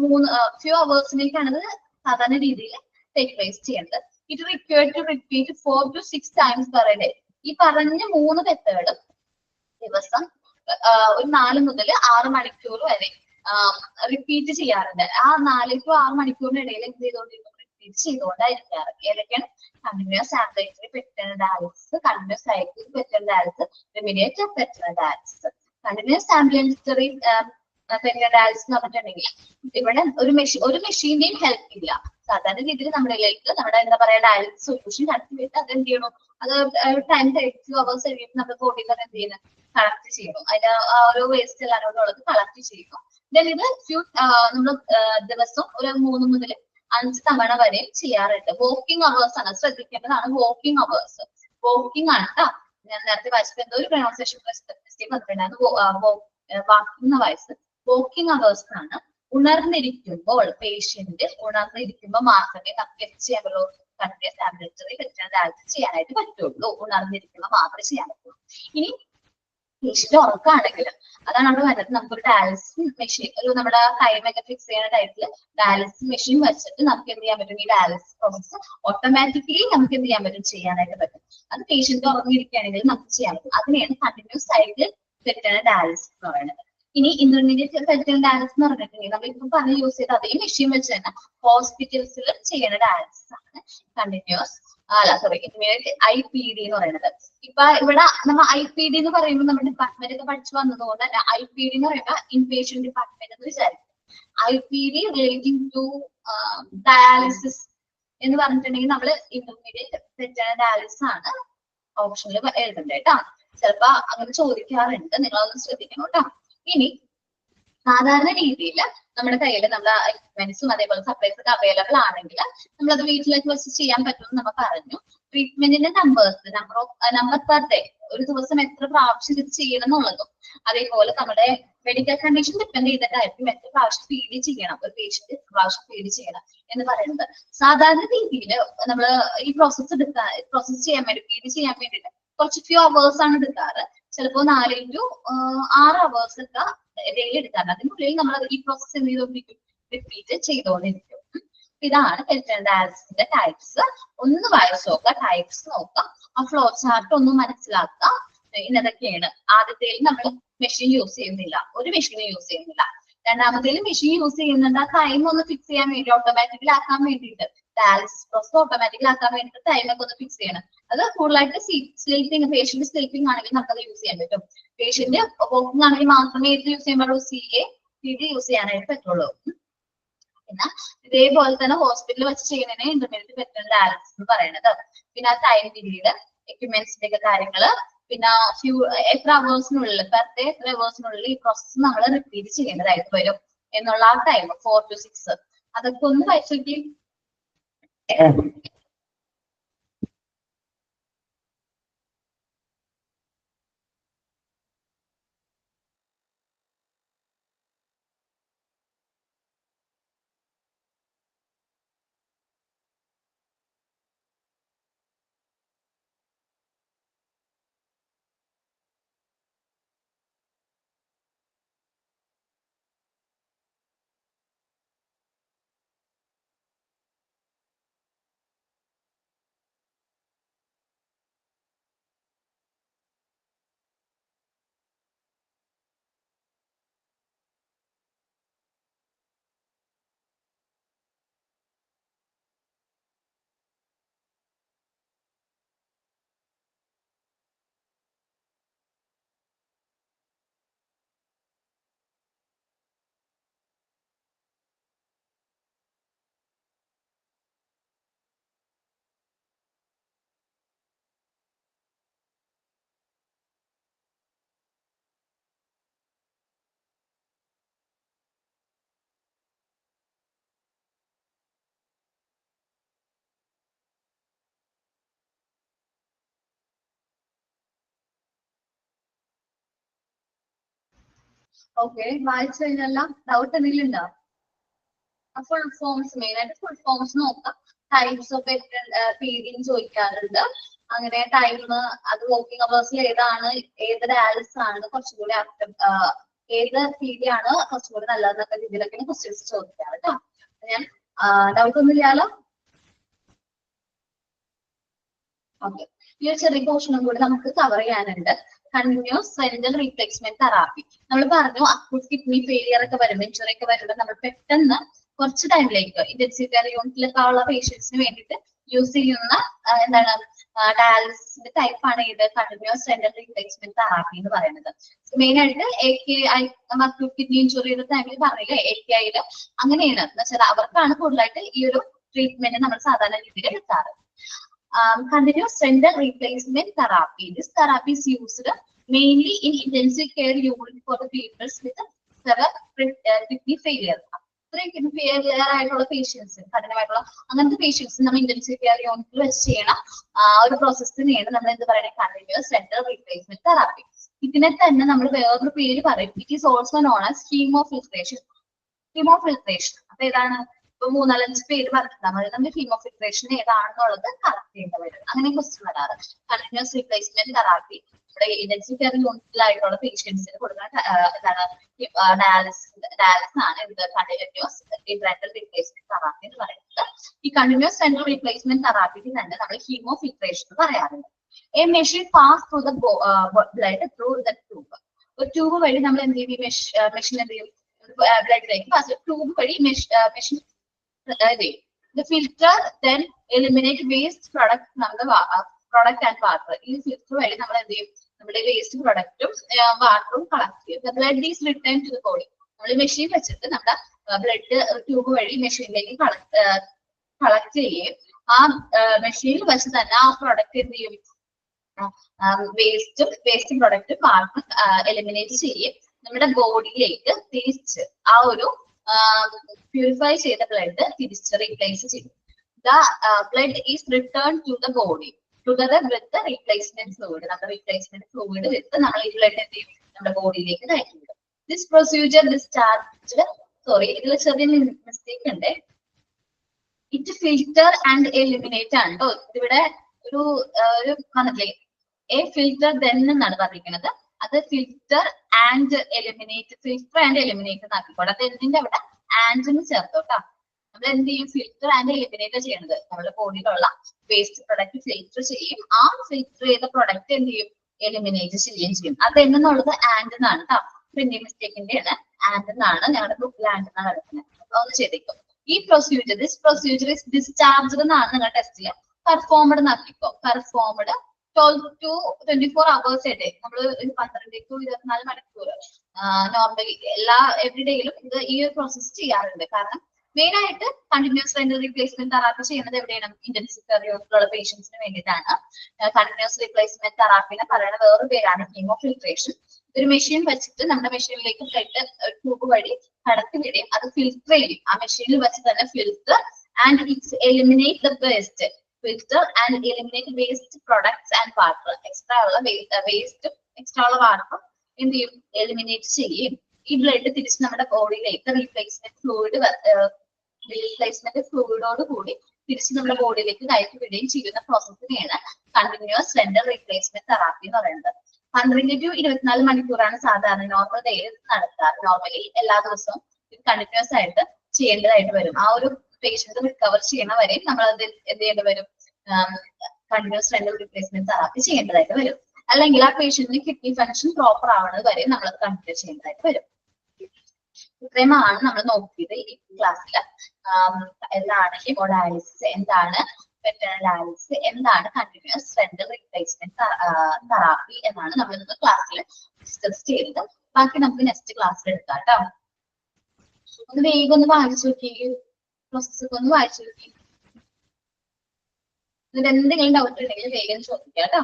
ഫ്യൂ അവേഴ്സിലേക്കാണ് ഇത് സാധാരണ രീതിയിൽ ടേക്ക് പ്ലേസ് ചെയ്യേണ്ടത്. It required to repeat 4 to 6 times per day. ഈ പറഞ്ഞ 3 മെത്തേഡും ദിവസം ഒരു 4 മുതൽ 6 മണിക്കൂർ വരെ റിപ്പീറ്റ് ചെയ്യാറുണ്ട്. ആ 4 to 6 മണിക്കൂറിനിടയിൽ എന്ത് ചെയ്തുകൊണ്ടിരിക്കും, റിപ്പീറ്റ് ചെയ്തുകൊണ്ടായിരിക്കാറ്. ഏതൊക്കെയാണ്? Continuous ambulatory peritoneal dialysis, continuous cyclic peritoneal dialysis, immediate peritoneal dialysis. Continuous ambulatory peritoneal dialysis എന്ന് പറഞ്ഞിട്ടുണ്ടെങ്കിൽ ഇവിടെ ഒരു മെഷീന്റെയും ഹെൽപ്പ് ഇല്ല. സാധാരണ രീതിയിൽ നമ്മുടെ എന്താ പറയാ ഡയാലിസിസ് സൊല്യൂഷൻ കടത്തിവിട്ട് അത് എന്ത് ചെയ്യണം, അത് ടൈം 32 hours കഴിയുമ്പോൾ നമ്മുടെ ബോഡിയിൽ തന്നെ എന്ത് ചെയ്യുന്നത്, കളക്ട് ചെയ്യണം. അതിന്റെ ഓരോ വേസ്റ്റ് എല്ലാവരോടുള്ളത് കളക്ട് ചെയ്യുന്നു. ദെൻ ഇത് നമ്മൾ ദിവസം ഒരു 3 മുതൽ 5 തവണ വരെ ചെയ്യാറുണ്ട്. വോക്കിംഗ് അവേഴ്സ് ആണ്, ശ്രദ്ധിക്കേണ്ടതാണ്. വോക്കിംഗ് അവേഴ്സ് വോക്കിംഗ് ആണ് കേട്ടോ. ഞാൻ നേരത്തെ വായിച്ചത് എന്തോ ഒരു പ്രൊനൗൺസിയേഷൻ മിസ്റ്റേക്ക് വന്നിട്ടുണ്ടായിരുന്നു. വാക്കിംഗ് അവേഴ്സ് വോക്കിംഗ് അവേഴ്സ് ആണ്. ഉണർന്നിരിക്കുമ്പോൾ പേഷ്യന്റ് ഉണർന്നിരിക്കുമ്പോൾ മാത്രമേ നമുക്ക് എന്ത് ചെയ്യാൻ പറ്റുള്ളൂ, കണ്ടിന്യൂസ് ആംബുലേറ്ററി പെറ്റിനൽ ഡയാലിസിസ് ചെയ്യാനായിട്ട് പറ്റുള്ളൂ. ഉണർന്നിരിക്കുമ്പോൾ മാത്രമേ ചെയ്യാൻ പറ്റുള്ളൂ. ഇനി പേഷ്യന്റ് ഉറക്കാണെങ്കിൽ അതാണ് അവിടെ വരുന്നത്. നമുക്കൊരു ഡയാലിസിസ് മെഷീൻ, ഒരു നമ്മുടെ ടൈമൊക്കെ ഫിക്സ് ചെയ്യുന്ന ടൈപ്പിൽ ഡയാലിസിസ് മെഷീൻ വെച്ചിട്ട് നമുക്ക് എന്ത് ചെയ്യാൻ പറ്റും, ഈ ഡയാലിസിസ് പ്രോസസ് ഓട്ടോമാറ്റിക്കലി നമുക്ക് എന്ത് ചെയ്യാൻ പറ്റും, ചെയ്യാനായിട്ട് പറ്റും. അത് പേഷ്യന്റ് ഉറങ്ങിയിരിക്കുകയാണെങ്കിൽ നമുക്ക് ചെയ്യാൻ പറ്റും. അതിനെയാണ് കണ്ടിന്യൂസ് സൈക്കിൾ പെറ്റിനൽ ഡയാലിസിസ് എന്ന് പറയുന്നത്. ഇനി ഇന്റർമീഡിയറ്റ് പെറ്റിനൽ ഡയാലിസിസ് എന്ന് പറഞ്ഞിട്ടുണ്ടെങ്കിൽ നമ്മൾ ഇപ്പം പറഞ്ഞ് യൂസ് ചെയ്ത അതേ മെഷീൻ വെച്ച് തന്നെ ഹോസ്പിറ്റൽസിൽ ചെയ്യുന്ന ഡയാലിസിസ് ആണ് കണ്ടിന്യൂസ് ഇന്റർമീഡിയറ്റ് IPD എന്ന് പറയുന്നത്. ഇപ്പൊ ഇവിടെ നമ്മൾ IPD എന്ന് പറയുമ്പോൾ നമ്മുടെ ഡിപ്പാർട്ട്മെന്റ് ഒക്കെ പഠിച്ചു വന്നതുകൊണ്ട് തന്നെ IPD എന്ന് പറയുമ്പോൾ ഇൻപേഷ്യന്റ് ഡിപ്പാർട്ട്മെന്റ് എന്ന് വിചാരിക്കും. IPD റിലേറ്റിംഗ് ടു ഡയാലിസിസ് എന്ന് പറഞ്ഞിട്ടുണ്ടെങ്കിൽ നമ്മൾ ഇന്റർമീഡിയറ്റ് പെറ്റിനൽ ഡയാലിസിസ് ആണ് ഓപ്ഷനിൽ എഴുതേണ്ടത് കേട്ടോ. ചിലപ്പോ അങ്ങനെ ചോദിക്കാറുണ്ട്, നിങ്ങളൊന്ന് ശ്രദ്ധിക്കണം കേട്ടോ. ഇനി സാധാരണ രീതിയിൽ നമ്മുടെ കയ്യിൽ നമ്മുടെ എക്യുപ്മെന്റ്സും അതേപോലെ സപ്ലൈസ് ഒക്കെ അവൈലബിൾ ആണെങ്കിൽ നമ്മളത് വീട്ടിലേക്ക് വെച്ച് ചെയ്യാൻ പറ്റുമെന്ന് നമ്മൾ പറഞ്ഞു. ട്രീറ്റ്മെന്റിന്റെ നമ്പർ പെർ ഡേ, ഒരു ദിവസം എത്ര പ്രാവശ്യം ഇത് ചെയ്യണം എന്നുള്ളതും അതേപോലെ നമ്മുടെ മെഡിക്കൽ കണ്ടീഷൻ ഡിപ്പെൻഡ് ചെയ്തിട്ടായിരിക്കും എത്ര പ്രാവശ്യം ഫീഡ് ചെയ്യണം, ഒരു പേഷ്യന്റ് എത്ര പ്രാവശ്യം ഫീഡ് ചെയ്യണം എന്ന് പറയുന്നത്. സാധാരണ രീതിയിൽ നമ്മൾ ഈ പ്രോസസ് ചെയ്യാൻ വേണ്ടി ഫീഡ് ചെയ്യാൻ വേണ്ടിയിട്ട് കുറച്ച് ഫ്യൂ അവേഴ്സ് ആണ് എടുക്കാറ്. ചിലപ്പോൾ 4 to 6 hours ഒക്കെ ഡെയിലി എടുക്കാറുണ്ട്. അതിനുള്ളിൽ നമ്മൾ ഈ പ്രോസസ് എന്ത് ചെയ്തോണ്ടിരിക്കും, റിപ്പീറ്റ് ചെയ്തുകൊണ്ടിരിക്കും. ഇതാണ് പെറ്റിനൽ ഡയാലിസിസിന്റെ ടൈപ്സ്. ഒന്ന് വായിച്ചു നോക്കുക, ടൈപ്സ് നോക്കാം, ആ ഫ്ലോ ചാർട്ട് ഒന്ന് മനസ്സിലാക്കുക. ഇന്നതൊക്കെയാണ്. ആദ്യത്തേൽ നമ്മൾ മെഷീൻ യൂസ് ചെയ്യുന്നില്ല, ഒരു മെഷീനും യൂസ് ചെയ്യുന്നില്ല. രണ്ടാമത്തേലും മെഷീൻ യൂസ് ചെയ്യുന്നുണ്ട്. ആ ടൈം ഒന്ന് ഫിക്സ് ചെയ്യാൻ വേണ്ടി, ഓട്ടോമാറ്റിക്കലി ആക്കാൻ വേണ്ടിയിട്ട്, ഡയാലിസിസ് പ്രോസസ് ഓട്ടോമാറ്റിക്കലി ആക്കാൻ വേണ്ടിയിട്ട് ടൈമൊക്കെ ഒന്ന് ഫിക്സ് ചെയ്യണം. അത് കൂടുതലായിട്ട് സ്ലീപ്പിംഗ്, പേഷ്യന്റ് സ്ലീപ്പിംഗ് ആണെങ്കിൽ നമുക്കത് യൂസ് ചെയ്യാൻ പറ്റും. പേഷ്യന്റ് വോക്കിംഗ് ആണെങ്കിൽ മാത്രമേ ഇത് യൂസ് ചെയ്യാൻ പാടുള്ളൂ, CAPD യൂസ് ചെയ്യാനായിട്ട് പറ്റുള്ളൂ. പിന്നെ ഇതേപോലെ തന്നെ ഹോസ്പിറ്റലിൽ വെച്ച് ചെയ്യുന്നതിന് ഇന്റർമീഡിയറ്റ് പെറ്റിനൽ ഡയാലിസിസ് എന്ന് പറയുന്നത്. പിന്നെ ആ ടൈം പീരീഡ്, എക്യുപ്മെന്റ്സിന്റെ ഒക്കെ കാര്യങ്ങള്, പിന്നെ എത്ര അവേഴ്സിനുള്ളിൽ പെർ ഡേ എത്ര അവേഴ്സിനുള്ളിൽ ഈ പ്രോസസ് നമ്മൾ റിപ്പീറ്റ് ചെയ്യേണ്ടതായിട്ട് വരും എന്നുള്ള ആ ടൈം 4 to 6 അതൊക്കെ ഒന്ന് വായിച്ചു ഓക്കെ, വായിച്ചു കഴിഞ്ഞല്ല ഡൗട്ട് എന്തെങ്കിലും ഉണ്ടോ? ഫുൾ ഫോംസ് മെയിൻ ആയിട്ട് ഫുൾ ഫോംസ് നോക്കാം. ടൈപ്സ് ഓഫ് ഫീഡിങ് ചോദിക്കാറുണ്ട്. അങ്ങനെ ടൈം, അത് വർക്കിംഗ് അവേഴ്സിൽ ഏതാണ്, ഏത് ഡയാലിസിസ് ആണ് കുറച്ചുകൂടി ഏത് ഫീഡ് ആണ് കുറച്ചുകൂടി നല്ലതെന്നൊക്കെ രീതിയിലൊക്കെ ക്വസ്റ്റ്യൻസ് ചോദിക്കാറ് കേട്ടോ. ഞാൻ ഡൗട്ട് ഒന്നും ഇല്ലാലോ? ഓക്കെ, ഈ ഒരു ചെറിയ പോർഷനും കൂടി നമുക്ക് കവർ ചെയ്യാനുണ്ട്. Continuous renal replacement therapy. നമ്മൾ പറഞ്ഞു അക്യൂട്ട് കിഡ്നി ഫെയിലിയർ ഒക്കെ വരുമ്പോൾ, ഇഞ്ചുറി ഒക്കെ വരുമ്പോൾ നമ്മൾ പെട്ടെന്ന് കുറച്ച് ടൈമിലേക്ക് ഇന്റൻസീവ് കെയർ യൂണിറ്റിലൊക്കെ ഉള്ള പേഷ്യൻസിന് വേണ്ടിയിട്ട് യൂസ് ചെയ്യുന്ന എന്താണ് ഡയാലിസിന്റെ ടൈപ്പ് ആണ് ഇത് കണ്ടിന്യൂസ് വെന്റൽ റീപ്ലേസ്മെന്റ് തെറാപ്പി എന്ന് പറയുന്നത്. മെയിൻ ആയിട്ട് അക്യൂട്ട് കിഡ്നി ഇഞ്ചുറി ചെയ്ത ടൈമിൽ പറഞ്ഞില്ലേ AKI അങ്ങനെയാണ് എന്ന് വെച്ചാൽ അവർക്കാണ് കൂടുതലായിട്ട് ഈ ഒരു ട്രീറ്റ്മെന്റ് നമ്മൾ സാധാരണ രീതിയിൽ എടുക്കാറ്. Continuous renal replacement therapy. This therapy is used mainly in intensive care unit for the people with severe kidney failure. Kidney failure ആയിട്ടുള്ള പേഷ്യൻസ്, കഠിനമായിട്ടുള്ള അങ്ങനത്തെ പേഷ്യൻസ് നമ്മൾ ഇന്റൻസീവ് കെയർ യൂണിറ്റിൽ വെച്ച് ചെയ്യണം ഒരു പ്രോസസ്സിനെയാണ് നമ്മൾ എന്ത് പറയുന്നത് കണ്ടിന്യൂസ് renal replacement therapy. ഇതിനെ തന്നെ നമ്മൾ വേറൊരു പേര് പറയും. It is also known as haemofiltration. Haemofiltration അപ്പൊ ഏതാണ്? ഇപ്പൊ 3-4-5 പേര് പറഞ്ഞിട്ടുണ്ടാകും. നമ്മൾ ഹീമോഫിൽട്രേഷൻ ഏതാണെന്നുള്ളത് കറക്റ്റ് ചെയ്യേണ്ടി വരും. അങ്ങനെ ക്വസ്റ്റ്യൻ വരാറ്. കണ്ടിന്യൂസ് റീപ്ലേസ്മെന്റ് തെറാപ്പി ഇവിടെ ഇന്റൻസീവ് കെയർ യൂണിറ്റിലായിട്ടുള്ള പേഷ്യൻസിന് കൊടുക്കുന്ന ഡയാലിസിസ് ആണ് ഇത് കണ്ടിന്യൂസ് renal replacement തെറാപ്പി എന്ന് പറയുന്നത്. ഈ കണ്ടിന്യൂസ് renal replacement തെറാപ്പിക്ക് തന്നെ നമ്മൾ ഹീമോഫിൽട്രേഷൻ എന്ന് പറയാറുണ്ട്. A machine pass through the blood through the tube. ഒരു ട്യൂബ് വഴി നമ്മൾ എന്ത് ചെയ്യും? മെഷീൻ എന്ത് ചെയ്യും? ബ്ലഡിലേക്ക് ട്യൂബ് വഴി machine the filter then eliminate waste product from the product and water. ഈ ഫിൽറ്റർ വഴി നമ്മൾ എന്ത് ചെയ്യും? നമ്മുടെ വേസ്റ്റ് പ്രൊഡക്റ്റും വാട്ടറും കളക്ട് ചെയ്യും. The blood is returned to the body. നമ്മൾ മെഷീൻ വെച്ചിട്ട് നമ്മുടെ ബ്ലഡ് ട്യൂബ് വഴി മെഷീനിലേക്ക് കളക്ട് ചെയ്യുകയും ആ മെഷീനിൽ വെച്ച് തന്നെ ആ പ്രൊഡക്റ്റ് എന്ത് ചെയ്യും? വേസ്റ്റ് പ്രൊഡക്റ്റ് വാട്ടർ എലിമിനേറ്റ് ചെയ്യും നമ്മുടെ ബോഡിയിലേക്ക് തിരിച്ച് ആ ഒരു പ്യൂരിഫൈ ചെയ്ത ബ്ലഡ് തിരിച്ച് റീപ്ലേസ് ചെയ്യും. The blood is return to the body together with the replacement fluid. നമ്മുടെ റീപ്ലേസ്മെന്റ് ഫ്ലൂയിഡ് വിത്ത് നമ്മൾ ഈ ബ്ലഡ് എന്ത് ചെയ്യും? നമ്മുടെ ബോഡിയിലേക്ക് കയറ്റി വിടും. ദിസ് പ്രൊസീജിയർ ഇതിൽ ചെറിയ മിസ്റ്റേക്ക് ഉണ്ട്. ഇറ്റ് ഫിൽറ്റർ ആൻഡ് എലിമിനേറ്റ് ആണ് കേട്ടോ. ഇവിടെ ഒരു പറഞ്ഞില്ലേ എ ഫിൽറ്റർ ദെൻ എന്നാണ് പറഞ്ഞിരിക്കുന്നത്. അത് ഫിൽറ്റർ ആൻഡ് എലിമിനേറ്റ് എന്നാക്കിക്കോട്ടെ. അത് എന്തിന്റെ അവിടെ ആൻഡിന് ചേർത്തോട്ടാ. നമ്മൾ എന്ത് ചെയ്യും? ഫിൽറ്റർ ആൻഡ് എലിമിനേറ്റ് ചെയ്യണത് നമ്മുടെ ബോഡിയിലുള്ള വേസ്റ്റ് പ്രൊഡക്റ്റ് ഫിൽറ്റർ ചെയ്യും. ആ ഫിൽറ്റർ ചെയ്ത പ്രൊഡക്റ്റ് എന്ത് ചെയ്യും? എലിമിനേറ്റ് ചെയ്യുകയും ചെയ്യും. അത് എന്നുള്ളത് ആൻഡ് എന്നാണ് കേട്ടോ. പ്രിന്റിംഗ് മിസ്റ്റേക്കിന്റെ ആണ്. ആൻഡ് എന്നാണ് ഞങ്ങളുടെ ബുക്കിൽ ആൻഡ് എന്നാണ് കിടക്കുന്നത്. ഒന്ന് ചെയ്തേക്കും. ഈ ദിസ് പ്രൊസീജിയർ ഇസ് ഡിസ്ചാർജ് എന്നാണ് നിങ്ങളുടെ ടെസ്റ്റിൽ പെർഫോംഡ് എന്നാക്കിക്കോ. Performed 12 to 24 hours a day. നമ്മൾ 12 to 24 മണിക്കൂർ നോർമലി എവറിഡേയിലും ഇത് ഈ ഒരു പ്രോസസ് ചെയ്യാറുണ്ട്. കാരണം മെയിൻ ആയിട്ട് കണ്ടിന്യൂസ് renal replacement തെറാപ്പി ചെയ്യുന്നത് എവിടെയാണ്? ഇന്റൻസീവ് കെയർ യൂണിറ്റിലുള്ള പേഷ്യൻസിന് വേണ്ടിയിട്ടാണ്. കണ്ടിന്യൂസ് റീപ്ലേസ്മെന്റ് തെറാപ്പിനെ പറയുന്ന വേറൊരു പേരാണ് ഹീമോഫിൽട്രേഷൻ. ഒരു മെഷീൻ വെച്ചിട്ട് നമ്മുടെ മെഷീനിലേക്ക് ബ്ലഡ് ട്യൂബ് വഴി കടത്തി വിടുകയും അത് ഫിൽറ്റർ ചെയ്യും. ആ മെഷീനിൽ വെച്ച് തന്നെ filter and eliminate the waste. filter and eliminate waste products and water. Extra ഉള്ള വേസ്റ്റ് എക്സ്ട്രാ ഉള്ള വാട്ടർ എന്ത് ചെയ്യും? എലിമിനേറ്റ് ചെയ്യും. ഈ ബ്ലഡ് തിരിച്ച് നമ്മുടെ ബോഡിയിലേക്ക് റീപ്ലേസ്മെന്റ് ഫ്ലൂയിഡോട് കൂടി തിരിച്ച് നമ്മുടെ ബോഡിയിലേക്ക് കയറ്റി വിടുകയും ചെയ്യുന്ന പ്രോസസ്സിനെയാണ് കണ്ടിന്യൂസ് renal replacement തെറാപ്പി എന്ന് പറയുന്നത്. 12 to 24 മണിക്കൂറാണ് സാധാരണ നോർമൽ ഡേയിൽ നടത്താറ്. നോർമലി എല്ലാ ദിവസവും ഇത് കണ്ടിന്യൂസ് ആയിട്ട് ചെയ്യേണ്ടതായിട്ട് വരും. ആ ഒരു പേഷ്യന്റ് റിക്കവർ ചെയ്യണ വരെ നമ്മൾ അത് എന്ത് ചെയ്യേണ്ടി വരും? കണ്ടിന്യൂസ് renal replacement തെറാപ്പി ചെയ്യേണ്ടതായിട്ട് വരും. അല്ലെങ്കിൽ ആ പേഷ്യന്റിന് കിഡ്നി ഫംഗ്ഷൻ പ്രോപ്പർ ആവുന്നത് വരെ നമ്മൾ അത് കണ്ടിന്യൂ ചെയ്യേണ്ടതായിട്ട് വരും. ഇത്രയുമാണ് നമ്മൾ നോക്കിയത് ഈ ക്ലാസ്സിൽ. എന്താണ് ഹീമോഡയാലിസിസ്, എന്താണ് പെറ്റനൽ ഡയാലിസിസ്, എന്താണ് കണ്ടിന്യൂസ് renal replacement തെറാപ്പി എന്നാണ് നമ്മൾ ഇന്നത്തെ ക്ലാസ്സിൽ ഡിസ്കസ് ചെയ്തത്. ബാക്കി നമുക്ക് നെക്സ്റ്റ് ക്ലാസ്സിൽ എടുക്കാം കേട്ടോ. ഒന്ന് വേഗം ഒന്ന് വായിച്ചു നോക്കി, പ്രോസസ്സൊക്കെ ഒന്ന് വായിച്ചു നോക്കി. ഇതിൽ എന്തെങ്കിലും ഡൗട്ട് ഉണ്ടെങ്കിൽ വേഗം ചോദിക്കാം കേട്ടോ.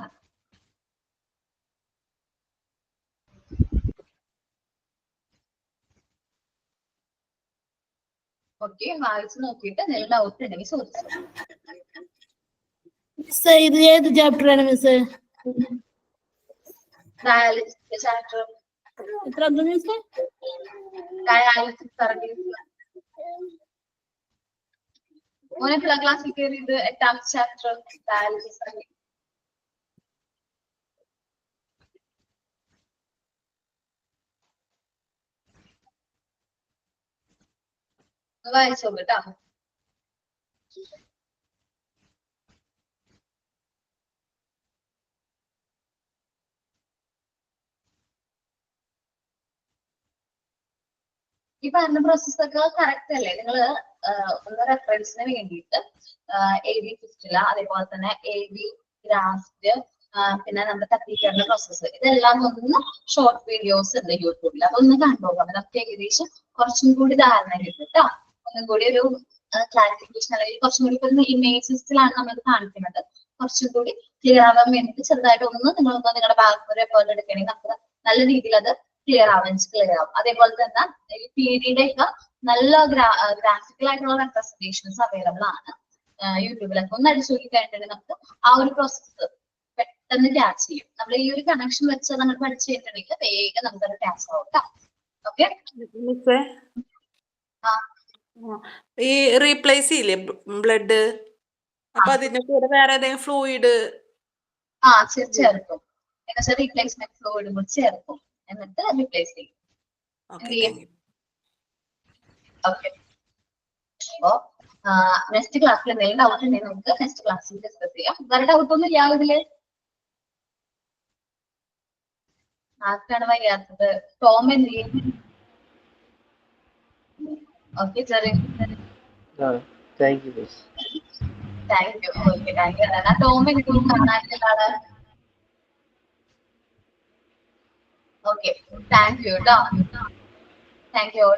ഓക്കെ, വായിച്ചു നോക്കിയിട്ട് എന്തെങ്കിലും ഡൗട്ട് ഉണ്ടെങ്കിൽ ചോദിച്ചു. ഇത് ഏത് ചാപ്റ്റർ ആണ് miss? Dialysis chapter dialysis service മോനെ ക്ലാസ്സിൽ കയറിയത് 8ാമത്തെ ചാപ്റ്റർ ഡയാലിസിസ് സർവീസ്. വായിച്ചോ കേട്ടോ. ഈ പറഞ്ഞ പ്രോസസ് ഒക്കെ കറക്റ്റ് അല്ലേ? നിങ്ങൾ ഒന്ന് റെഫറൻസിന് വേണ്ടിയിട്ട് AV ഫിസ്റ്റുല, അതേപോലെ തന്നെ AV ഗ്രാഫ്റ്റ്, പിന്നെ നമ്മുടെ തട്ടിക്കറിന്റെ പ്രോസസ്സ്, ഇതെല്ലാം ഒന്ന് ഷോർട്ട് വീഡിയോസ് ഉണ്ട് യൂട്യൂബിൽ. അതൊന്ന് കണ്ടുപോകാം. നമുക്ക് ഏകദേശം കുറച്ചും കൂടി ധാരണ കിട്ടും കേട്ടോ. ഒന്നും കൂടി ഒരു ക്ലാരിഫിക്കേഷൻ, അല്ലെങ്കിൽ കുറച്ചും കൂടി ഇപ്പൊ ഇമേജസിലാണ് നമ്മൾ കാണിക്കുന്നത്. കുറച്ചും കൂടി ക്ലിയർ ആവാൻ വേണ്ടിയിട്ട് ചെറുതായിട്ട് ഒന്ന് നിങ്ങളൊന്ന് നിങ്ങളുടെ ഭാഗത്ത് ഒരു എഫേർട്ട് എടുക്കണമെങ്കിൽ നമുക്ക് നല്ല രീതിയിൽ അത് ക്ലിയർ ആവും. അതേപോലെ തന്നെ ഈ പീരീഡ് ഒക്കെ നല്ല ഗ്രാഫിക്കൽ ആയിട്ടുള്ള റെപ്രസെന്റേഷൻസ് അവൈലബിൾ ആണ് യൂട്യൂബിലൊക്കെ. ഒന്ന് അടിച്ചു നോക്കി കഴിഞ്ഞിട്ടുണ്ടെങ്കിൽ നമുക്ക് ആ ഒരു പ്രോസസ്സ് പെട്ടെന്ന് ക്യാച്ച് ചെയ്യും. നമ്മൾ ഈ ഒരു കണക്ഷൻ വെച്ച് നമ്മൾ പഠിച്ചു കഴിഞ്ഞിട്ടുണ്ടെങ്കിൽ വേഗം നമുക്കത് ക്യാച്ച് ആവും. ഓക്കെ, ഈ റീപ്ലേസ് ചെയ്യില്ലേ ബ്ലഡ്, അപ്പൊ അതിന്റെ കൂടെ വേറെ ഏതെങ്കിലും ഫ്ലൂയിഡ് ചേർക്കും. റീപ്ലേസ്മെന്റ് ഫ്ലൂയിഡ് കൂടി ചേർക്കും, എന്നിട്ട് റീപ്ലേസ് ചെയ്യും. ഓക്കെ, അപ്പോ നെക്സ്റ്റ് ക്ലാസ്സിൽ എന്തെങ്കിലും ഡൗട്ട് ഉണ്ടെങ്കിൽ നമുക്ക് നെക്സ്റ്റ് ക്ലാസ്സിൽ ഡിസ്കസ് ചെയ്യാം. വേറെ ഡൗട്ട് ഒന്നും ഇല്ല ഇതില്? ആർക്കാണ് വയ്യാത്തത്? ടോം എന്ത് ചെയ്യും? ഓക്കെ, ചെറിയ thank you. Okay, thank you. Tom എനിക്ക് കാണാനുള്ള ഓക്കെ, താങ്ക് യു കേട്ടോ. Thank you.